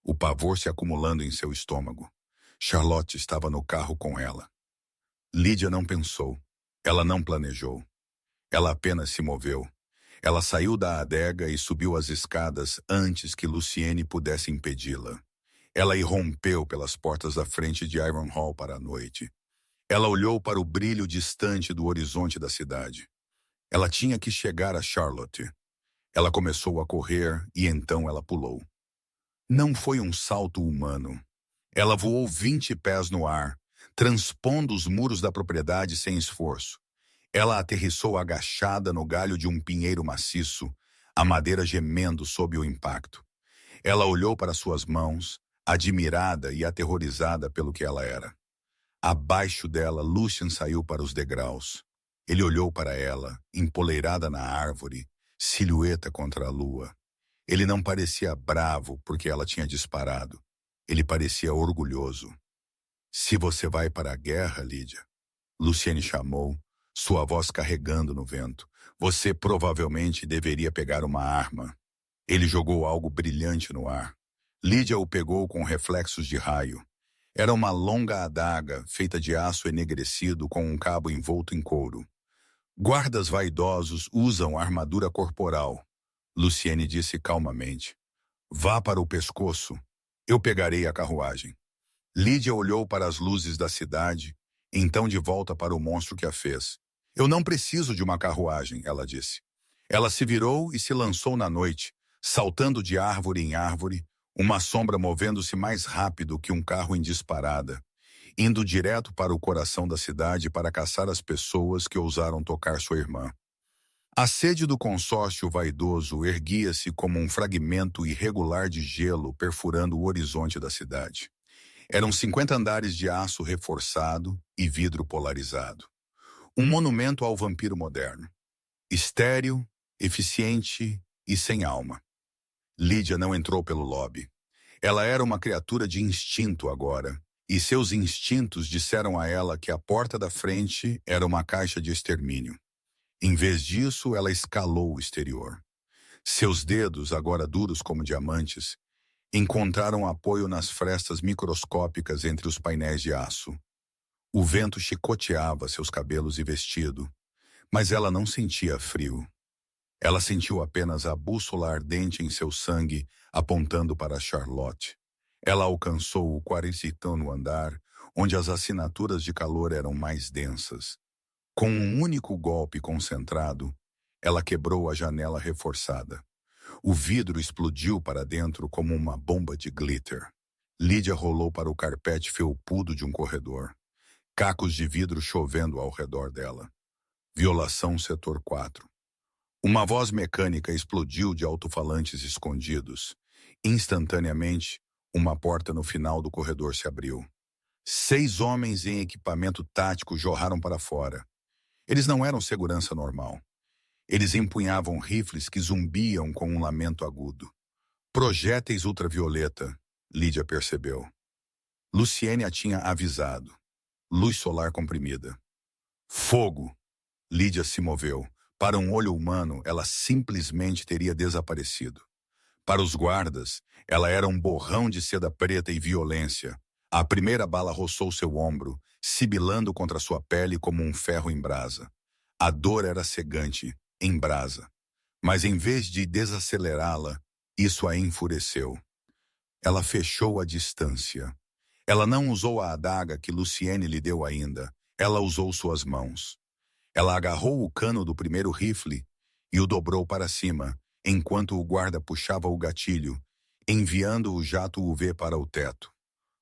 o pavor se acumulando em seu estômago. Charlotte estava no carro com ela. Lídia não pensou. Ela não planejou. Ela apenas se moveu. Ela saiu da adega e subiu as escadas antes que Luciene pudesse impedi-la. Ela irrompeu pelas portas da frente de Ironhall para a noite. Ela olhou para o brilho distante do horizonte da cidade. Ela tinha que chegar a Charlotte. Ela começou a correr e então ela pulou. Não foi um salto humano. Ela voou 20 pés no ar, transpondo os muros da propriedade sem esforço. Ela aterrissou agachada no galho de um pinheiro maciço, a madeira gemendo sob o impacto. Ela olhou para suas mãos, admirada e aterrorizada pelo que ela era. Abaixo dela, Lucien saiu para os degraus. Ele olhou para ela, empoleirada na árvore, silhueta contra a lua. Ele não parecia bravo porque ela tinha disparado. Ele parecia orgulhoso. Se você vai para a guerra, Lídia, Luciene chamou, sua voz carregando no vento. Você provavelmente deveria pegar uma arma. Ele jogou algo brilhante no ar. Lídia o pegou com reflexos de raio. Era uma longa adaga, feita de aço enegrecido com um cabo envolto em couro. Guardas vaidosos usam armadura corporal, Luciene disse calmamente. Vá para o pescoço. Eu pegarei a carruagem. Lídia olhou para as luzes da cidade, então de volta para o monstro que a fez. Eu não preciso de uma carruagem, ela disse. Ela se virou e se lançou na noite, saltando de árvore em árvore, Uma sombra movendo-se mais rápido que um carro em disparada, indo direto para o coração da cidade para caçar as pessoas que ousaram tocar sua irmã. A sede do consórcio vaidoso erguia-se como um fragmento irregular de gelo perfurando o horizonte da cidade. Eram 50 andares de aço reforçado e vidro polarizado. Um monumento ao vampiro moderno. Estéril, eficiente e sem alma. Lídia não entrou pelo lobby. Ela era uma criatura de instinto agora, e seus instintos disseram a ela que a porta da frente era uma caixa de extermínio. Em vez disso, ela escalou o exterior. Seus dedos, agora duros como diamantes, encontraram apoio nas frestas microscópicas entre os painéis de aço. O vento chicoteava seus cabelos e vestido, mas ela não sentia frio. Ela sentiu apenas a bússola ardente em seu sangue, apontando para Charlotte. Ela alcançou o 40º andar, onde as assinaturas de calor eram mais densas. Com um único golpe concentrado, ela quebrou a janela reforçada. O vidro explodiu para dentro como uma bomba de glitter. Lídia rolou para o carpete felpudo de um corredor. Cacos de vidro chovendo ao redor dela. Violação setor 4. Uma voz mecânica explodiu de alto-falantes escondidos. Instantaneamente, uma porta no final do corredor se abriu. 6 homens em equipamento tático jorraram para fora. Eles não eram segurança normal. Eles empunhavam rifles que zumbiam com um lamento agudo. Projéteis ultravioleta, Lídia percebeu. Luciene a tinha avisado. Luz solar comprimida. Fogo! Lídia se moveu. Para um olho humano, ela simplesmente teria desaparecido. Para os guardas, ela era um borrão de seda preta e violência. A primeira bala roçou seu ombro, sibilando contra sua pele como um ferro em brasa. A dor era cegante, em brasa. Mas em vez de desacelerá-la, isso a enfureceu. Ela fechou a distância. Ela não usou a adaga que Luciene lhe deu ainda. Ela usou suas mãos. Ela agarrou o cano do primeiro rifle e o dobrou para cima, enquanto o guarda puxava o gatilho, enviando o jato UV para o teto.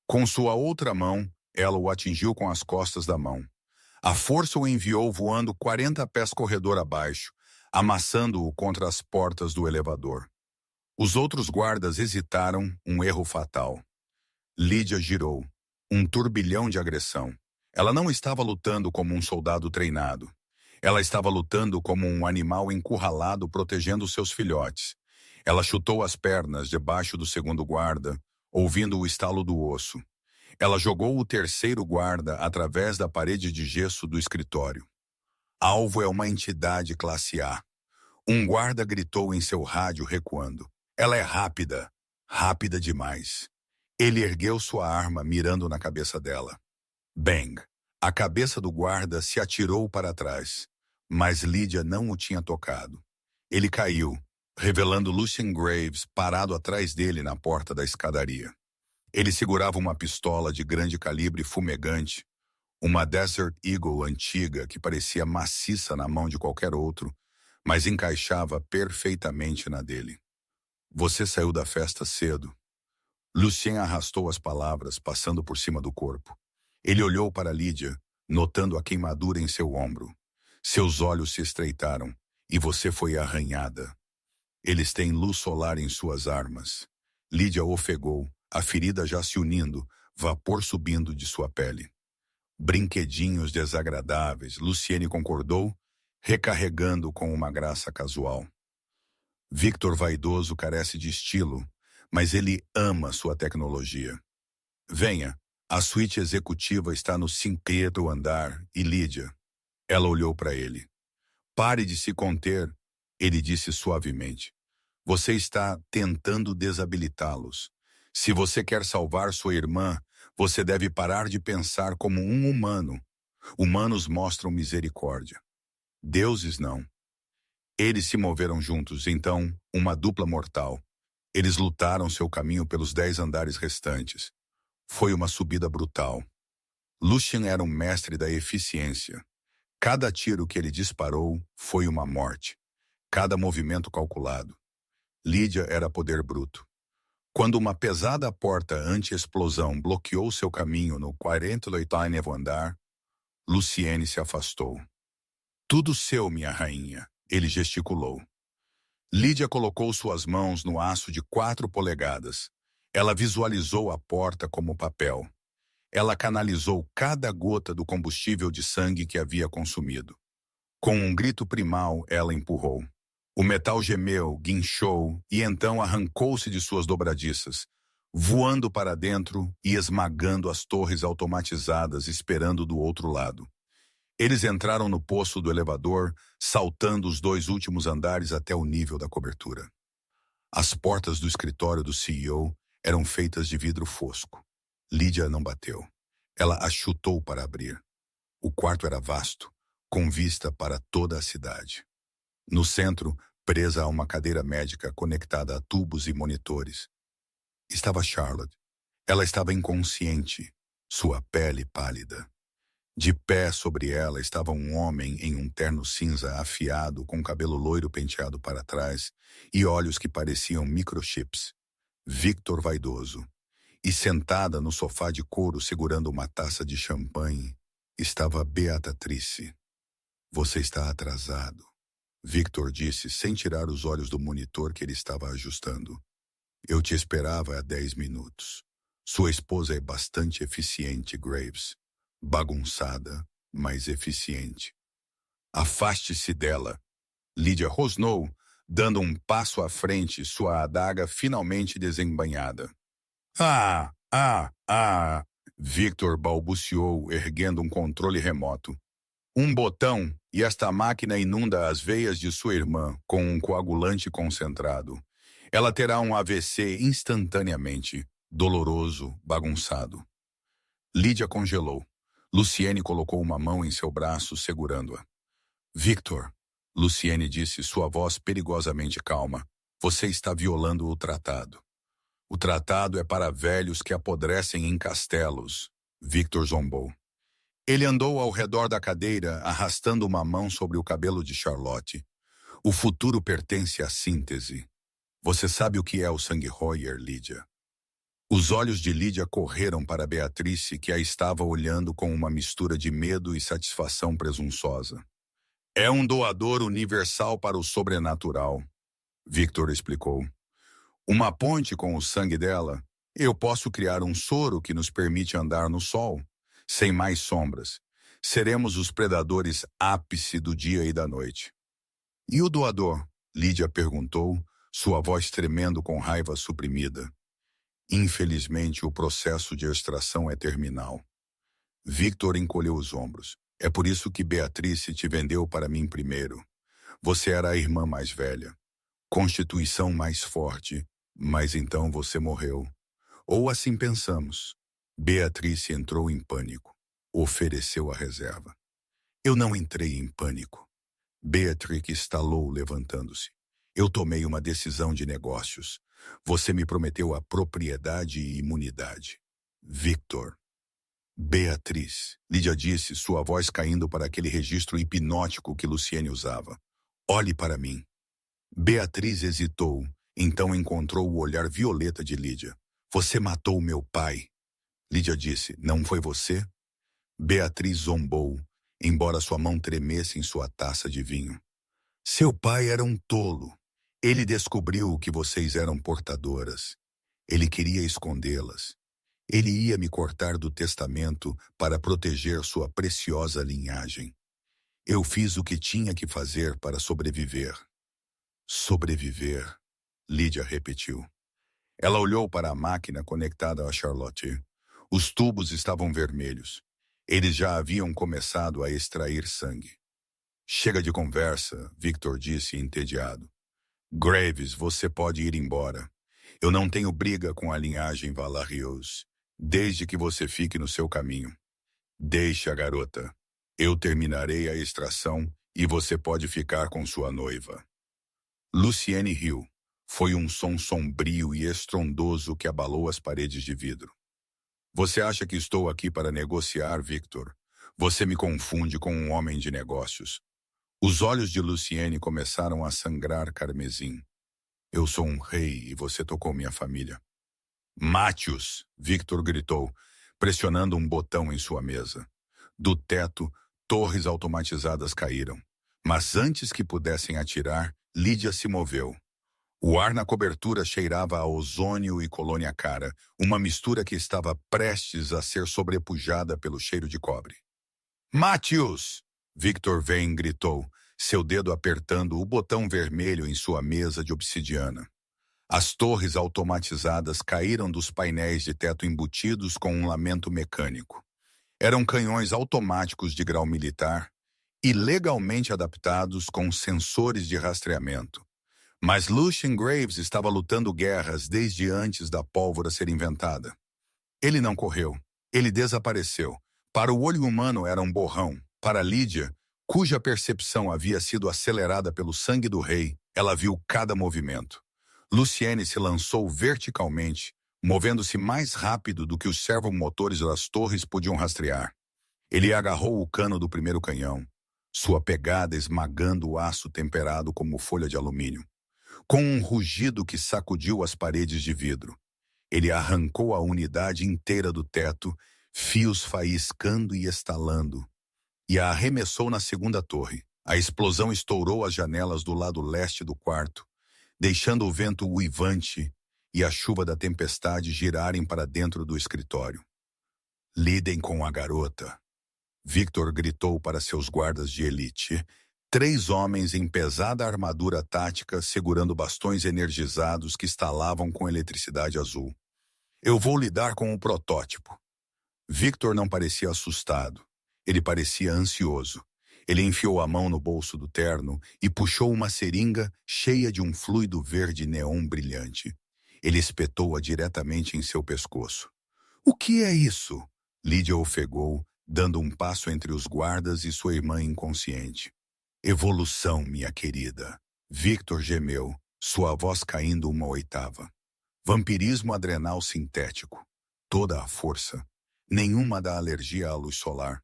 Com sua outra mão, ela o atingiu com as costas da mão. A força o enviou voando 40 pés corredor abaixo, amassando-o contra as portas do elevador. Os outros guardas hesitaram, um erro fatal. Lídia girou. Um turbilhão de agressão. Ela não estava lutando como um soldado treinado. Ela estava lutando como um animal encurralado protegendo seus filhotes. Ela chutou as pernas debaixo do segundo guarda, ouvindo o estalo do osso. Ela jogou o terceiro guarda através da parede de gesso do escritório. Alvo é uma entidade classe A. Um guarda gritou em seu rádio recuando. Ela é rápida. Rápida demais. Ele ergueu sua arma mirando na cabeça dela. Bang! A cabeça do guarda se atirou para trás, mas Lídia não o tinha tocado. Ele caiu, revelando Lucien Graves parado atrás dele na porta da escadaria. Ele segurava uma pistola de grande calibre fumegante, uma Desert Eagle antiga que parecia maciça na mão de qualquer outro, mas encaixava perfeitamente na dele. Você saiu da festa cedo. Lucien arrastou as palavras, passando por cima do corpo. Ele olhou para Lídia, notando a queimadura em seu ombro. Seus olhos se estreitaram, e você foi arranhada. Eles têm luz solar em suas armas. Lídia ofegou, a ferida já se unindo, vapor subindo de sua pele. Brinquedinhos desagradáveis, Luciene concordou, recarregando com uma graça casual. Victor vaidoso carece de estilo, mas ele ama sua tecnologia. Venha, a suíte executiva está no 5º andar e Lídia. Ela olhou para ele. Pare de se conter, ele disse suavemente. Você está tentando desabilitá-los. Se você quer salvar sua irmã, você deve parar de pensar como um humano. Humanos mostram misericórdia. Deuses não. Eles se moveram juntos, então, uma dupla mortal. Eles lutaram seu caminho pelos 10 andares restantes. Foi uma subida brutal. Lucien era um mestre da eficiência. Cada tiro que ele disparou foi uma morte. Cada movimento calculado. Lídia era poder bruto. Quando uma pesada porta anti-explosão bloqueou seu caminho no 48º andar, Luciene se afastou. Tudo seu, minha rainha, ele gesticulou. Lídia colocou suas mãos no aço de 4 polegadas. Ela visualizou a porta como papel. Ela canalizou cada gota do combustível de sangue que havia consumido. Com um grito primal, ela empurrou. O metal gemeu, guinchou e então arrancou-se de suas dobradiças, voando para dentro e esmagando as torres automatizadas esperando do outro lado. Eles entraram no poço do elevador, saltando os 2 últimos andares até o nível da cobertura. As portas do escritório do CEO eram feitas de vidro fosco. Lídia não bateu. Ela as chutou para abrir. O quarto era vasto, com vista para toda a cidade. No centro, presa a uma cadeira médica conectada a tubos e monitores, estava Charlotte. Ela estava inconsciente, sua pele pálida. De pé sobre ela estava um homem em um terno cinza afiado, com cabelo loiro penteado para trás e olhos que pareciam microchips. Victor vaidoso. E sentada no sofá de couro segurando uma taça de champanhe, estava Beatrice. Você está atrasado, Victor disse sem tirar os olhos do monitor que ele estava ajustando. Eu te esperava há 10 minutos. Sua esposa é bastante eficiente, Graves. Bagunçada, mas eficiente. Afaste-se dela. Lídia rosnou, dando um passo à frente, sua adaga finalmente desembainhada. Victor balbuciou, erguendo um controle remoto. Um botão e esta máquina inunda as veias de sua irmã com um coagulante concentrado. Ela terá um AVC instantaneamente, doloroso, bagunçado. Lídia congelou. Luciene colocou uma mão em seu braço, segurando-a. Victor, Luciene disse, sua voz perigosamente calma, você está violando o tratado. O tratado é para velhos que apodrecem em castelos, Victor zombou. Ele andou ao redor da cadeira, arrastando uma mão sobre o cabelo de Charlotte. O futuro pertence à síntese. Você sabe o que é o sangue Hoyer, Lídia? Os olhos de Lídia correram para Beatrice, que a estava olhando com uma mistura de medo e satisfação presunçosa. É um doador universal para o sobrenatural, Victor explicou. Uma ponte com o sangue dela, eu posso criar um soro que nos permite andar no sol, sem mais sombras. Seremos os predadores ápice do dia e da noite. E o doador? Lídia perguntou, sua voz tremendo com raiva suprimida. Infelizmente, o processo de extração é terminal. Victor encolheu os ombros. É por isso que Beatrice te vendeu para mim primeiro. Você era a irmã mais velha. Constituição mais forte, mas então você morreu. Ou assim pensamos. Beatrice entrou em pânico. Ofereceu a reserva. Eu não entrei em pânico. Beatriz estalou, levantando-se. Eu tomei uma decisão de negócios. Você me prometeu a propriedade e imunidade. Victor. Beatriz, Lídia disse, sua voz caindo para aquele registro hipnótico que Luciene usava. Olhe para mim. Beatriz hesitou, então encontrou o olhar violeta de Lídia. Você matou meu pai. Lídia disse, não foi você? Beatriz zombou, embora sua mão tremesse em sua taça de vinho. Seu pai era um tolo. Ele descobriu que vocês eram portadoras. Ele queria escondê-las. Ele ia me cortar do testamento para proteger sua preciosa linhagem. Eu fiz o que tinha que fazer para sobreviver. Sobreviver, Lídia repetiu. Ela olhou para a máquina conectada a Charlotte. Os tubos estavam vermelhos. Eles já haviam começado a extrair sangue. Chega de conversa, Victor disse entediado. Graves, você pode ir embora. Eu não tenho briga com a linhagem Valarios, desde que você fique no seu caminho. Deixe a garota. Eu terminarei a extração e você pode ficar com sua noiva. Luciene riu. Foi um som sombrio e estrondoso que abalou as paredes de vidro. Você acha que estou aqui para negociar, Victor? Você me confunde com um homem de negócios. Os olhos de Luciene começaram a sangrar carmesim. Eu sou um rei e você tocou minha família. Mate-os! Victor gritou, pressionando um botão em sua mesa. Do teto, torres automatizadas caíram. Mas antes que pudessem atirar, Lídia se moveu. O ar na cobertura cheirava a ozônio e colônia cara, uma mistura que estava prestes a ser sobrepujada pelo cheiro de cobre. Mate-os! Victor Vane gritou, seu dedo apertando o botão vermelho em sua mesa de obsidiana. As torres automatizadas caíram dos painéis de teto embutidos com um lamento mecânico. Eram canhões automáticos de grau militar e legalmente adaptados com sensores de rastreamento. Mas Lucien Graves estava lutando guerras desde antes da pólvora ser inventada. Ele não correu. Ele desapareceu. Para o olho humano era um borrão. Para Lídia, cuja percepção havia sido acelerada pelo sangue do rei, ela viu cada movimento. Lucienne se lançou verticalmente, movendo-se mais rápido do que os servomotores das torres podiam rastrear. Ele agarrou o cano do primeiro canhão, sua pegada esmagando o aço temperado como folha de alumínio. Com um rugido que sacudiu as paredes de vidro, ele arrancou a unidade inteira do teto, fios faiscando e estalando, e a arremessou na segunda torre. A explosão estourou as janelas do lado leste do quarto, deixando o vento uivante e a chuva da tempestade girarem para dentro do escritório. Lidem com a garota. Victor gritou para seus guardas de elite. 3 homens em pesada armadura tática segurando bastões energizados que estalavam com eletricidade azul. Eu vou lidar com o protótipo. Victor não parecia assustado. Ele parecia ansioso. Ele enfiou a mão no bolso do terno e puxou uma seringa cheia de um fluido verde neon brilhante. Ele espetou-a diretamente em seu pescoço. O que é isso? Lídia ofegou, dando um passo entre os guardas e sua irmã inconsciente. Evolução, minha querida. Victor gemeu, sua voz caindo uma oitava. Vampirismo adrenal sintético. Toda a força. Nenhuma da alergia à luz solar.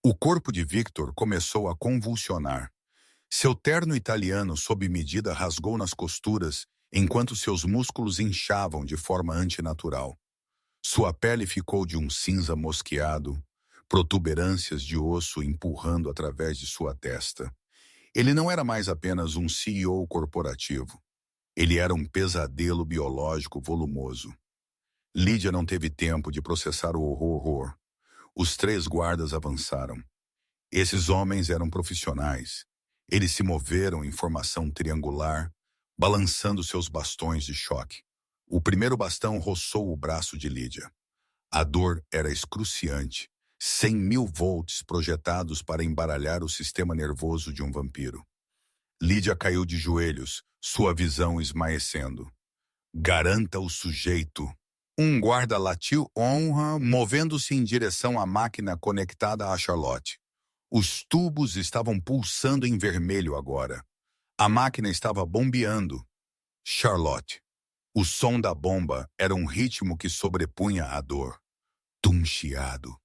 O corpo de Victor começou a convulsionar. Seu terno italiano sob medida rasgou nas costuras, enquanto seus músculos inchavam de forma antinatural. Sua pele ficou de um cinza mosqueado, protuberâncias de osso empurrando através de sua testa. Ele não era mais apenas um CEO corporativo. Ele era um pesadelo biológico volumoso. Lídia não teve tempo de processar o horror. Os 3 guardas avançaram. Esses homens eram profissionais. Eles se moveram em formação triangular, balançando seus bastões de choque. O primeiro bastão roçou o braço de Lídia. A dor era excruciante. 100.000 volts projetados para embaralhar o sistema nervoso de um vampiro. Lídia caiu de joelhos, sua visão esmaecendo. Garanta o sujeito. Um guarda latiu honra, movendo-se em direção à máquina conectada a Charlotte. Os tubos estavam pulsando em vermelho agora. A máquina estava bombeando. Charlotte. O som da bomba era um ritmo que sobrepunha a dor. Tum chiado.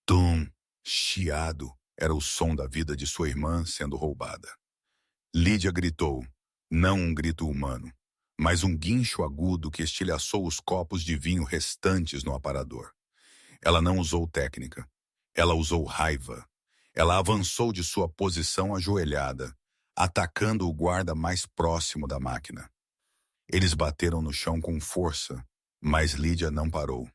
Tum chiado era o som da vida de sua irmã sendo roubada. Lídia gritou, não um grito humano, mas um guincho agudo que estilhaçou os copos de vinho restantes no aparador. Ela não usou técnica. Ela usou raiva. Ela avançou de sua posição ajoelhada, atacando o guarda mais próximo da máquina. Eles bateram no chão com força, mas Lídia não parou.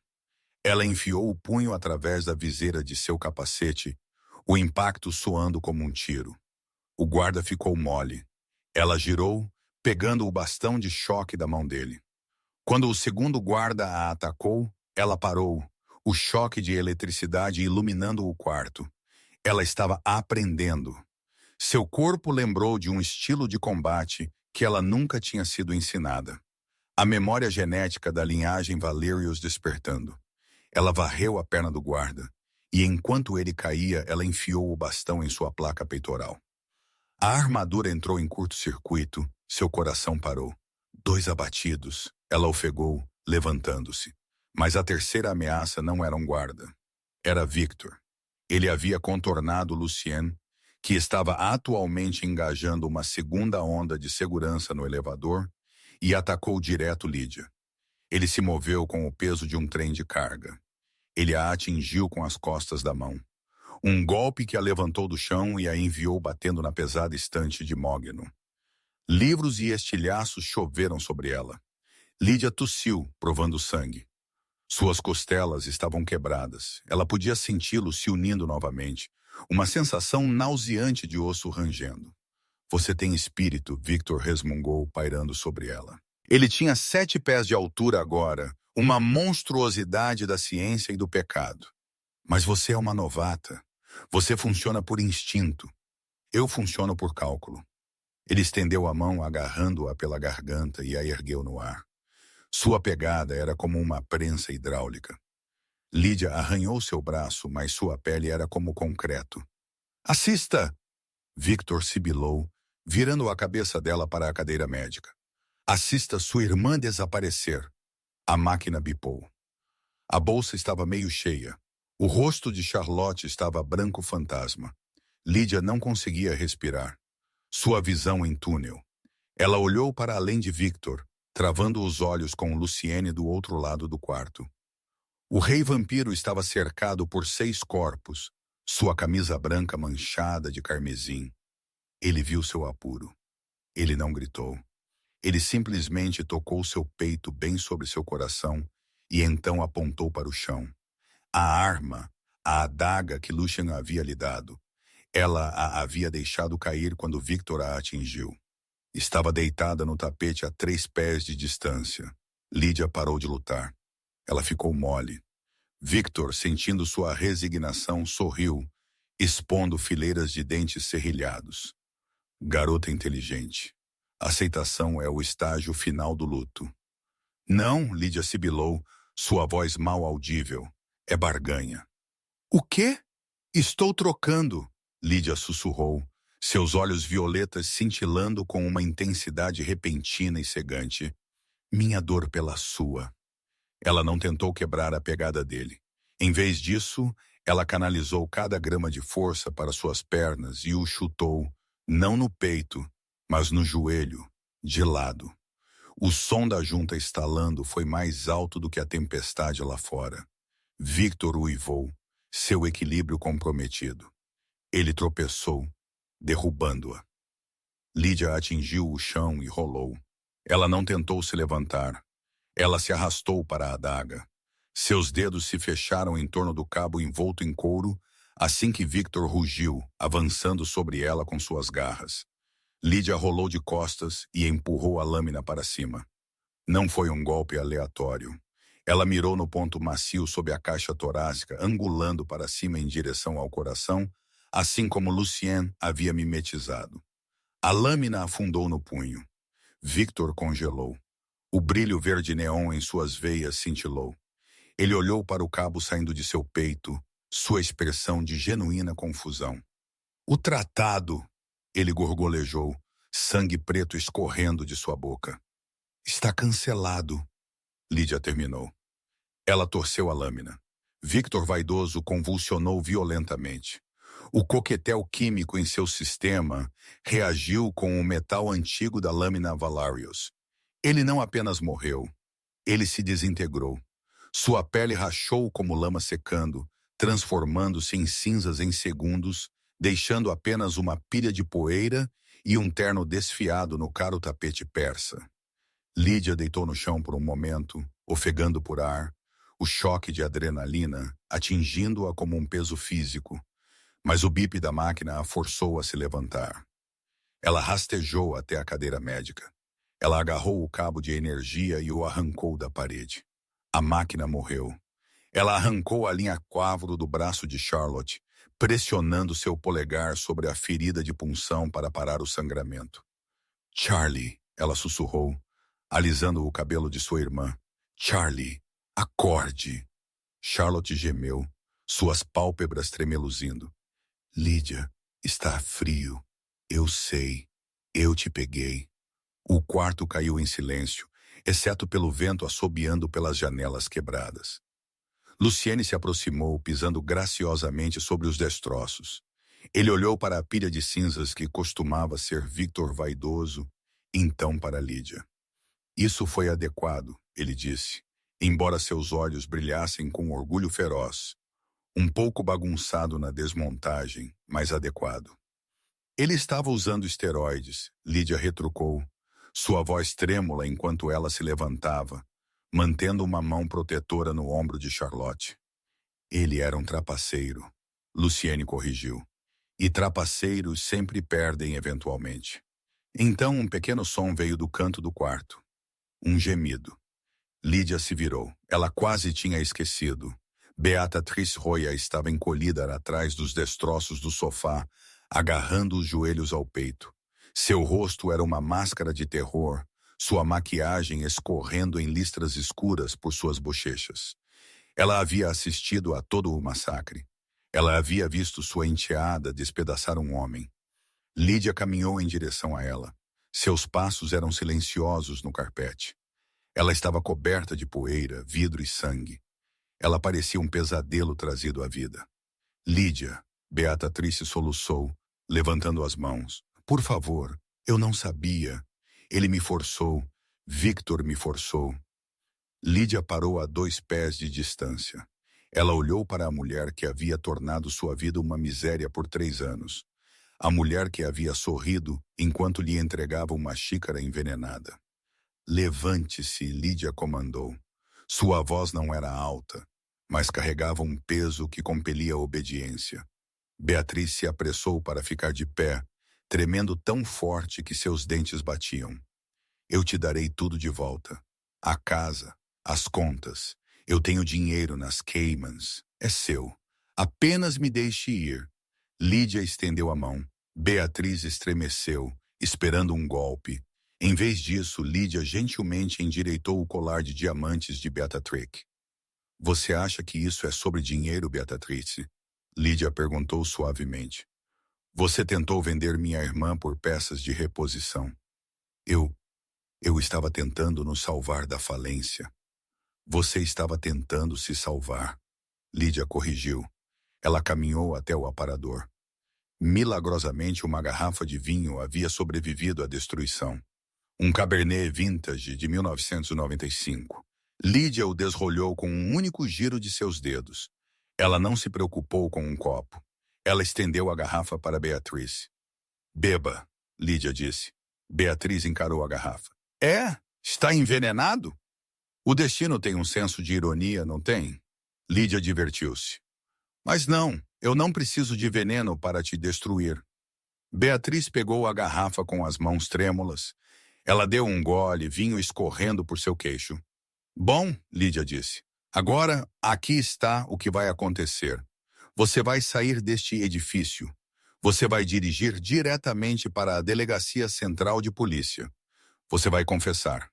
Ela enfiou o punho através da viseira de seu capacete, o impacto soando como um tiro. O guarda ficou mole. Ela girou, pegando o bastão de choque da mão dele. Quando o segundo guarda a atacou, ela parou, o choque de eletricidade iluminando o quarto. Ela estava aprendendo. Seu corpo lembrou de um estilo de combate que ela nunca tinha sido ensinada. A memória genética da linhagem Valerius despertando. Ela varreu a perna do guarda, e enquanto ele caía, ela enfiou o bastão em sua placa peitoral. A armadura entrou em curto-circuito, seu coração parou. 2 abatidos, ela ofegou, levantando-se. Mas a terceira ameaça não era um guarda. Era Victor. Ele havia contornado Lucien, que estava atualmente engajando uma segunda onda de segurança no elevador, e atacou direto Lídia. Ele se moveu com o peso de um trem de carga. Ele a atingiu com as costas da mão. Um golpe que a levantou do chão e a enviou batendo na pesada estante de mogno. Livros e estilhaços choveram sobre ela. Lídia tossiu, provando sangue. Suas costelas estavam quebradas. Ela podia senti-lo se unindo novamente. Uma sensação nauseante de osso rangendo. Você tem espírito, Victor resmungou, pairando sobre ela. Ele tinha 7 pés de altura agora, uma monstruosidade da ciência e do pecado. Mas você é uma novata. Você funciona por instinto. Eu funciono por cálculo. Ele estendeu a mão, agarrando-a pela garganta e a ergueu no ar. Sua pegada era como uma prensa hidráulica. Lídia arranhou seu braço, mas sua pele era como concreto. Assista! Victor sibilou, virando a cabeça dela para a cadeira médica. Assista sua irmã desaparecer. A máquina bipou. A bolsa estava meio cheia. O rosto de Charlotte estava branco fantasma. Lídia não conseguia respirar. Sua visão em túnel. Ela olhou para além de Victor, travando os olhos com Luciene do outro lado do quarto. O rei vampiro estava cercado por 6 corpos, sua camisa branca manchada de carmesim. Ele viu seu apuro. Ele não gritou. Ele simplesmente tocou seu peito bem sobre seu coração e então apontou para o chão. A arma, a adaga que Lucien havia lhe dado. Ela a havia deixado cair quando Victor a atingiu. Estava deitada no tapete a 3 pés de distância. Lídia parou de lutar. Ela ficou mole. Victor, sentindo sua resignação, sorriu, expondo fileiras de dentes serrilhados. Garota inteligente. Aceitação é o estágio final do luto. Não, Lídia sibilou, sua voz mal audível. É barganha. O quê? Estou trocando, Lídia sussurrou, seus olhos violetas cintilando com uma intensidade repentina e cegante. Minha dor pela sua. Ela não tentou quebrar a pegada dele. Em vez disso, ela canalizou cada grama de força para suas pernas e o chutou, não no peito, mas no joelho, de lado. O som da junta estalando foi mais alto do que a tempestade lá fora. Victor uivou, seu equilíbrio comprometido. Ele tropeçou, derrubando-a. Lídia atingiu o chão e rolou. Ela não tentou se levantar. Ela se arrastou para a adaga. Seus dedos se fecharam em torno do cabo envolto em couro, assim que Victor rugiu, avançando sobre ela com suas garras. Lídia rolou de costas e empurrou a lâmina para cima. Não foi um golpe aleatório. Ela mirou no ponto macio sob a caixa torácica, angulando para cima em direção ao coração, assim como Lucien havia mimetizado. A lâmina afundou no punho. Victor congelou. O brilho verde-neon em suas veias cintilou. Ele olhou para o cabo saindo de seu peito, sua expressão de genuína confusão. O tratado, ele gorgolejou, sangue preto escorrendo de sua boca. Está cancelado, Lídia terminou. Ela torceu a lâmina. Victor vaidoso convulsionou violentamente. O coquetel químico em seu sistema reagiu com o metal antigo da lâmina Valarius. Ele não apenas morreu, ele se desintegrou. Sua pele rachou como lama secando, transformando-se em cinzas em segundos, deixando apenas uma pilha de poeira e um terno desfiado no caro tapete persa. Lídia deitou no chão por um momento, ofegando por ar, o choque de adrenalina atingindo-a como um peso físico, mas o bip da máquina a forçou a se levantar. Ela rastejou até a cadeira médica. Ela agarrou o cabo de energia e o arrancou da parede. A máquina morreu. Ela arrancou a linha quadro do braço de Charlotte, pressionando seu polegar sobre a ferida de punção para parar o sangramento. Charlie, ela sussurrou, alisando o cabelo de sua irmã. Charlie, acorde. Charlotte gemeu, suas pálpebras tremeluzindo. Lídia, está frio. Eu sei. Eu te peguei. O quarto caiu em silêncio, exceto pelo vento assobiando pelas janelas quebradas. Luciene se aproximou, pisando graciosamente sobre os destroços. Ele olhou para a pilha de cinzas que costumava ser Victor vaidoso, então para Lídia. Isso foi adequado, ele disse, embora seus olhos brilhassem com orgulho feroz. Um pouco bagunçado na desmontagem, mas adequado. Ele estava usando esteroides, Lídia retrucou, sua voz trêmula enquanto ela se levantava, mantendo uma mão protetora no ombro de Charlotte. Ele era um trapaceiro, Luciene corrigiu. E trapaceiros sempre perdem eventualmente. Então um pequeno som veio do canto do quarto. Um gemido. Lídia se virou. Ela quase tinha esquecido. Beatriz Roya estava encolhida atrás dos destroços do sofá, agarrando os joelhos ao peito. Seu rosto era uma máscara de terror, sua maquiagem escorrendo em listras escuras por suas bochechas. Ela havia assistido a todo o massacre. Ela havia visto sua enteada despedaçar um homem. Lídia caminhou em direção a ela. Seus passos eram silenciosos no carpete. Ela estava coberta de poeira, vidro e sangue. Ela parecia um pesadelo trazido à vida. Lídia, Beatriz soluçou, levantando as mãos. Por favor, eu não sabia. Ele me forçou. Victor me forçou. Lídia parou a 2 pés de distância. Ela olhou para a mulher que havia tornado sua vida uma miséria por 3 anos. A mulher que havia sorrido enquanto lhe entregava uma xícara envenenada. Levante-se, Lídia comandou. Sua voz não era alta, mas carregava um peso que compelia a obediência. Beatriz se apressou para ficar de pé, tremendo tão forte que seus dentes batiam. Eu te darei tudo de volta. A casa, as contas. Eu tenho dinheiro nas Caymans. É seu. Apenas me deixe ir. Lídia estendeu a mão. Beatriz estremeceu, esperando um golpe. Em vez disso, Lídia gentilmente endireitou o colar de diamantes de Beatrix. Você acha que isso é sobre dinheiro, Beatriz? Lídia perguntou suavemente. Você tentou vender minha irmã por peças de reposição. Eu estava tentando nos salvar da falência. Você estava tentando se salvar. Lídia corrigiu. Ela caminhou até o aparador. Milagrosamente, uma garrafa de vinho havia sobrevivido à destruição. Um Cabernet Vintage de 1995. Lídia o desrolhou com um único giro de seus dedos. Ela não se preocupou com um copo. Ela estendeu a garrafa para Beatriz. Beba, Lídia disse. Beatriz encarou a garrafa. É? Está envenenado? O destino tem um senso de ironia, não tem? Lídia divertiu-se. Mas não, eu não preciso de veneno para te destruir. Beatriz pegou a garrafa com as mãos trêmulas. Ela deu um gole, vinho escorrendo por seu queixo. Bom, Lídia disse, agora aqui está o que vai acontecer. Você vai sair deste edifício. Você vai dirigir diretamente para a Delegacia Central de Polícia. Você vai confessar.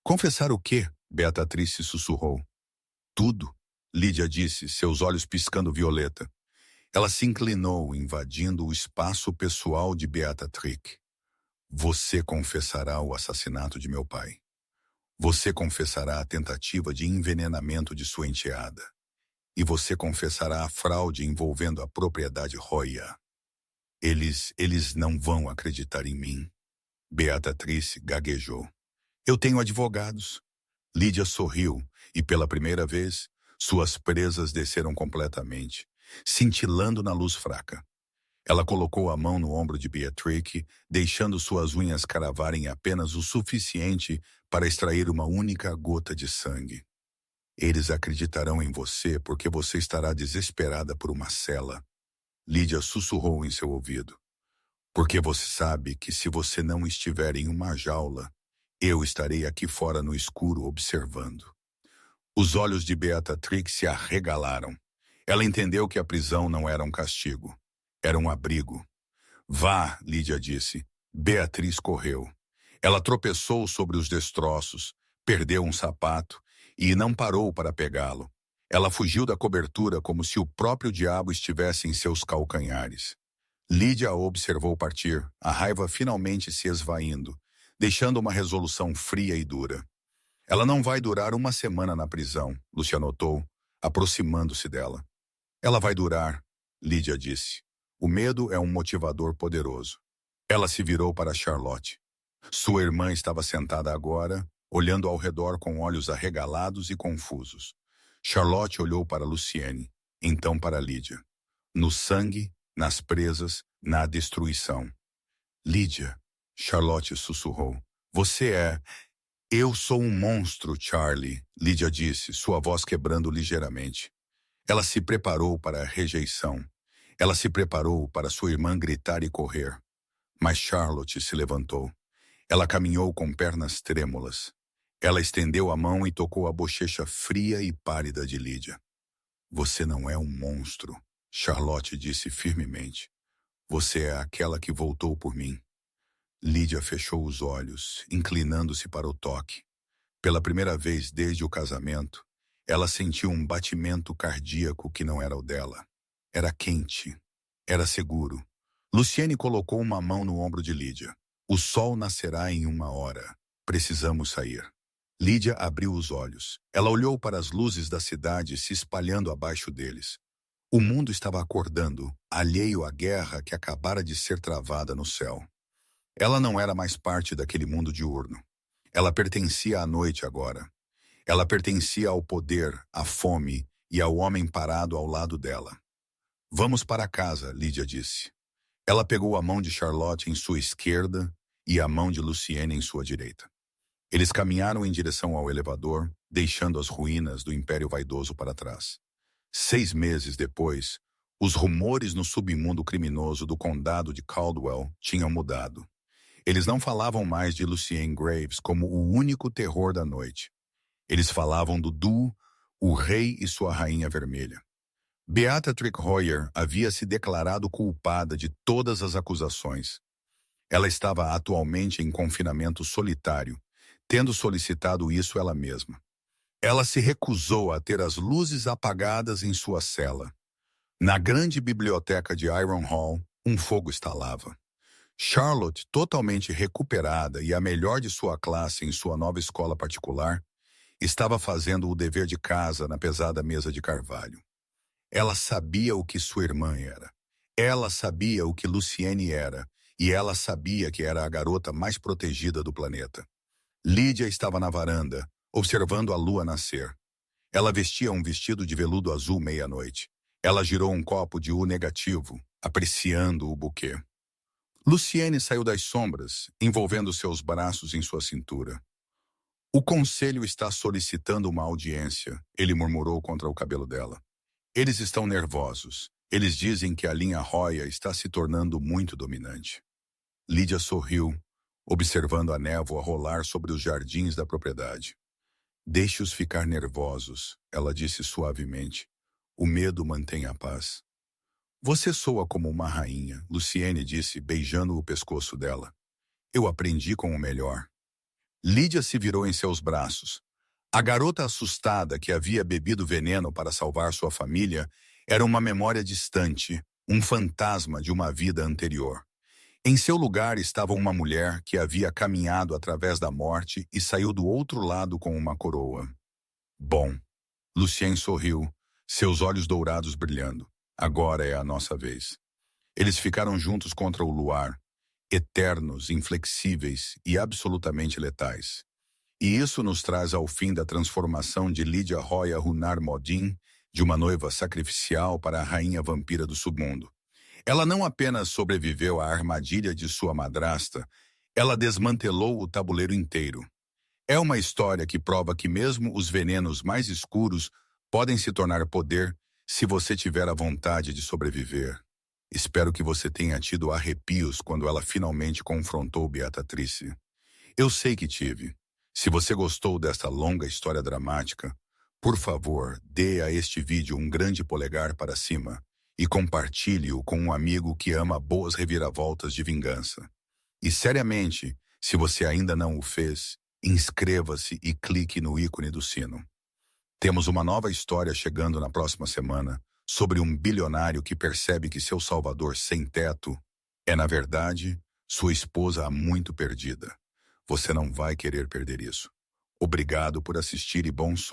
Confessar o quê? Beatriz sussurrou. Tudo, Lídia disse, seus olhos piscando violeta. Ela se inclinou, invadindo o espaço pessoal de Beatrix. Você confessará o assassinato de meu pai. Você confessará a tentativa de envenenamento de sua enteada. E você confessará a fraude envolvendo a propriedade Roya. Eles não vão acreditar em mim. Beatriz gaguejou. Eu tenho advogados. Lídia sorriu e, pela primeira vez, suas presas desceram completamente, cintilando na luz fraca. Ela colocou a mão no ombro de Beatrix, deixando suas unhas cravarem apenas o suficiente para extrair uma única gota de sangue. Eles acreditarão em você porque você estará desesperada por uma cela. Lídia sussurrou em seu ouvido. Porque você sabe que se você não estiver em uma jaula, eu estarei aqui fora no escuro observando. Os olhos de Beatrix se arregalaram. Ela entendeu que a prisão não era um castigo. Era um abrigo. Vá, Lídia disse. Beatriz correu. Ela tropeçou sobre os destroços, perdeu um sapato e não parou para pegá-lo. Ela fugiu da cobertura como se o próprio diabo estivesse em seus calcanhares. Lídia a observou partir, a raiva finalmente se esvaindo, deixando uma resolução fria e dura. Ela não vai durar uma semana na prisão, Lúcia notou, aproximando-se dela. Ela vai durar, Lídia disse. O medo é um motivador poderoso. Ela se virou para Charlotte. Sua irmã estava sentada agora, olhando ao redor com olhos arregalados e confusos. Charlotte olhou para Luciene, então para Lídia. No sangue, nas presas, na destruição. Lídia, Charlotte sussurrou. Você é... Eu sou um monstro, Charlie, Lídia disse, sua voz quebrando ligeiramente. Ela se preparou para a rejeição. Ela se preparou para sua irmã gritar e correr. Mas Charlotte se levantou. Ela caminhou com pernas trêmulas. Ela estendeu a mão e tocou a bochecha fria e pálida de Lídia. Você não é um monstro, Charlotte disse firmemente. Você é aquela que voltou por mim. Lídia fechou os olhos, inclinando-se para o toque. Pela primeira vez desde o casamento, ela sentiu um batimento cardíaco que não era o dela. Era quente. Era seguro. Luciene colocou uma mão no ombro de Lídia. O sol nascerá em 1 hora. Precisamos sair. Lídia abriu os olhos. Ela olhou para as luzes da cidade se espalhando abaixo deles. O mundo estava acordando, alheio à guerra que acabara de ser travada no céu. Ela não era mais parte daquele mundo diurno. Ela pertencia à noite agora. Ela pertencia ao poder, à fome e ao homem parado ao lado dela. Vamos para casa, Lídia disse. Ela pegou a mão de Charlotte em sua esquerda e a mão de Luciene em sua direita. Eles caminharam em direção ao elevador, deixando as ruínas do Império Vaidoso para trás. 6 meses depois, os rumores no submundo criminoso do condado de Caldwell tinham mudado. Eles não falavam mais de Luciene Graves como o único terror da noite. Eles falavam do Du, o rei e sua rainha vermelha. Beata Trickhoyer havia se declarado culpada de todas as acusações. Ela estava atualmente em confinamento solitário, tendo solicitado isso ela mesma. Ela se recusou a ter as luzes apagadas em sua cela. Na grande biblioteca de Iron Hall, um fogo estalava. Charlotte, totalmente recuperada e a melhor de sua classe em sua nova escola particular, estava fazendo o dever de casa na pesada mesa de carvalho. Ela sabia o que sua irmã era. Ela sabia o que Luciene era, e ela sabia que era a garota mais protegida do planeta. Lídia estava na varanda, observando a lua nascer. Ela vestia um vestido de veludo azul meia-noite. Ela girou um copo de U negativo, apreciando o buquê. Luciene saiu das sombras, envolvendo seus braços em sua cintura. O conselho está solicitando uma audiência, ele murmurou contra o cabelo dela. Eles estão nervosos. Eles dizem que a linha Roya está se tornando muito dominante. Lídia sorriu, observando a névoa rolar sobre os jardins da propriedade. Deixe-os ficar nervosos, ela disse suavemente. O medo mantém a paz. Você soa como uma rainha, Luciene disse, beijando o pescoço dela. Eu aprendi com o melhor. Lídia se virou em seus braços. A garota assustada que havia bebido veneno para salvar sua família era uma memória distante, um fantasma de uma vida anterior. Em seu lugar estava uma mulher que havia caminhado através da morte e saiu do outro lado com uma coroa. Bom, Luciene sorriu, seus olhos dourados brilhando. Agora é a nossa vez. Eles ficaram juntos contra o luar, eternos, inflexíveis e absolutamente letais. E isso nos traz ao fim da transformação de Lídia Roya Runar Modin, de uma noiva sacrificial para a rainha vampira do submundo. Ela não apenas sobreviveu à armadilha de sua madrasta, ela desmantelou o tabuleiro inteiro. É uma história que prova que mesmo os venenos mais escuros podem se tornar poder se você tiver a vontade de sobreviver. Espero que você tenha tido arrepios quando ela finalmente confrontou Beatrice. Eu sei que tive. Se você gostou desta longa história dramática, por favor, dê a este vídeo um grande polegar para cima e compartilhe-o com um amigo que ama boas reviravoltas de vingança. E seriamente, se você ainda não o fez, inscreva-se e clique no ícone do sino. Temos uma nova história chegando na próxima semana sobre um bilionário que percebe que seu salvador sem teto é, na verdade, sua esposa há muito perdida. Você não vai querer perder isso. Obrigado por assistir e bom som.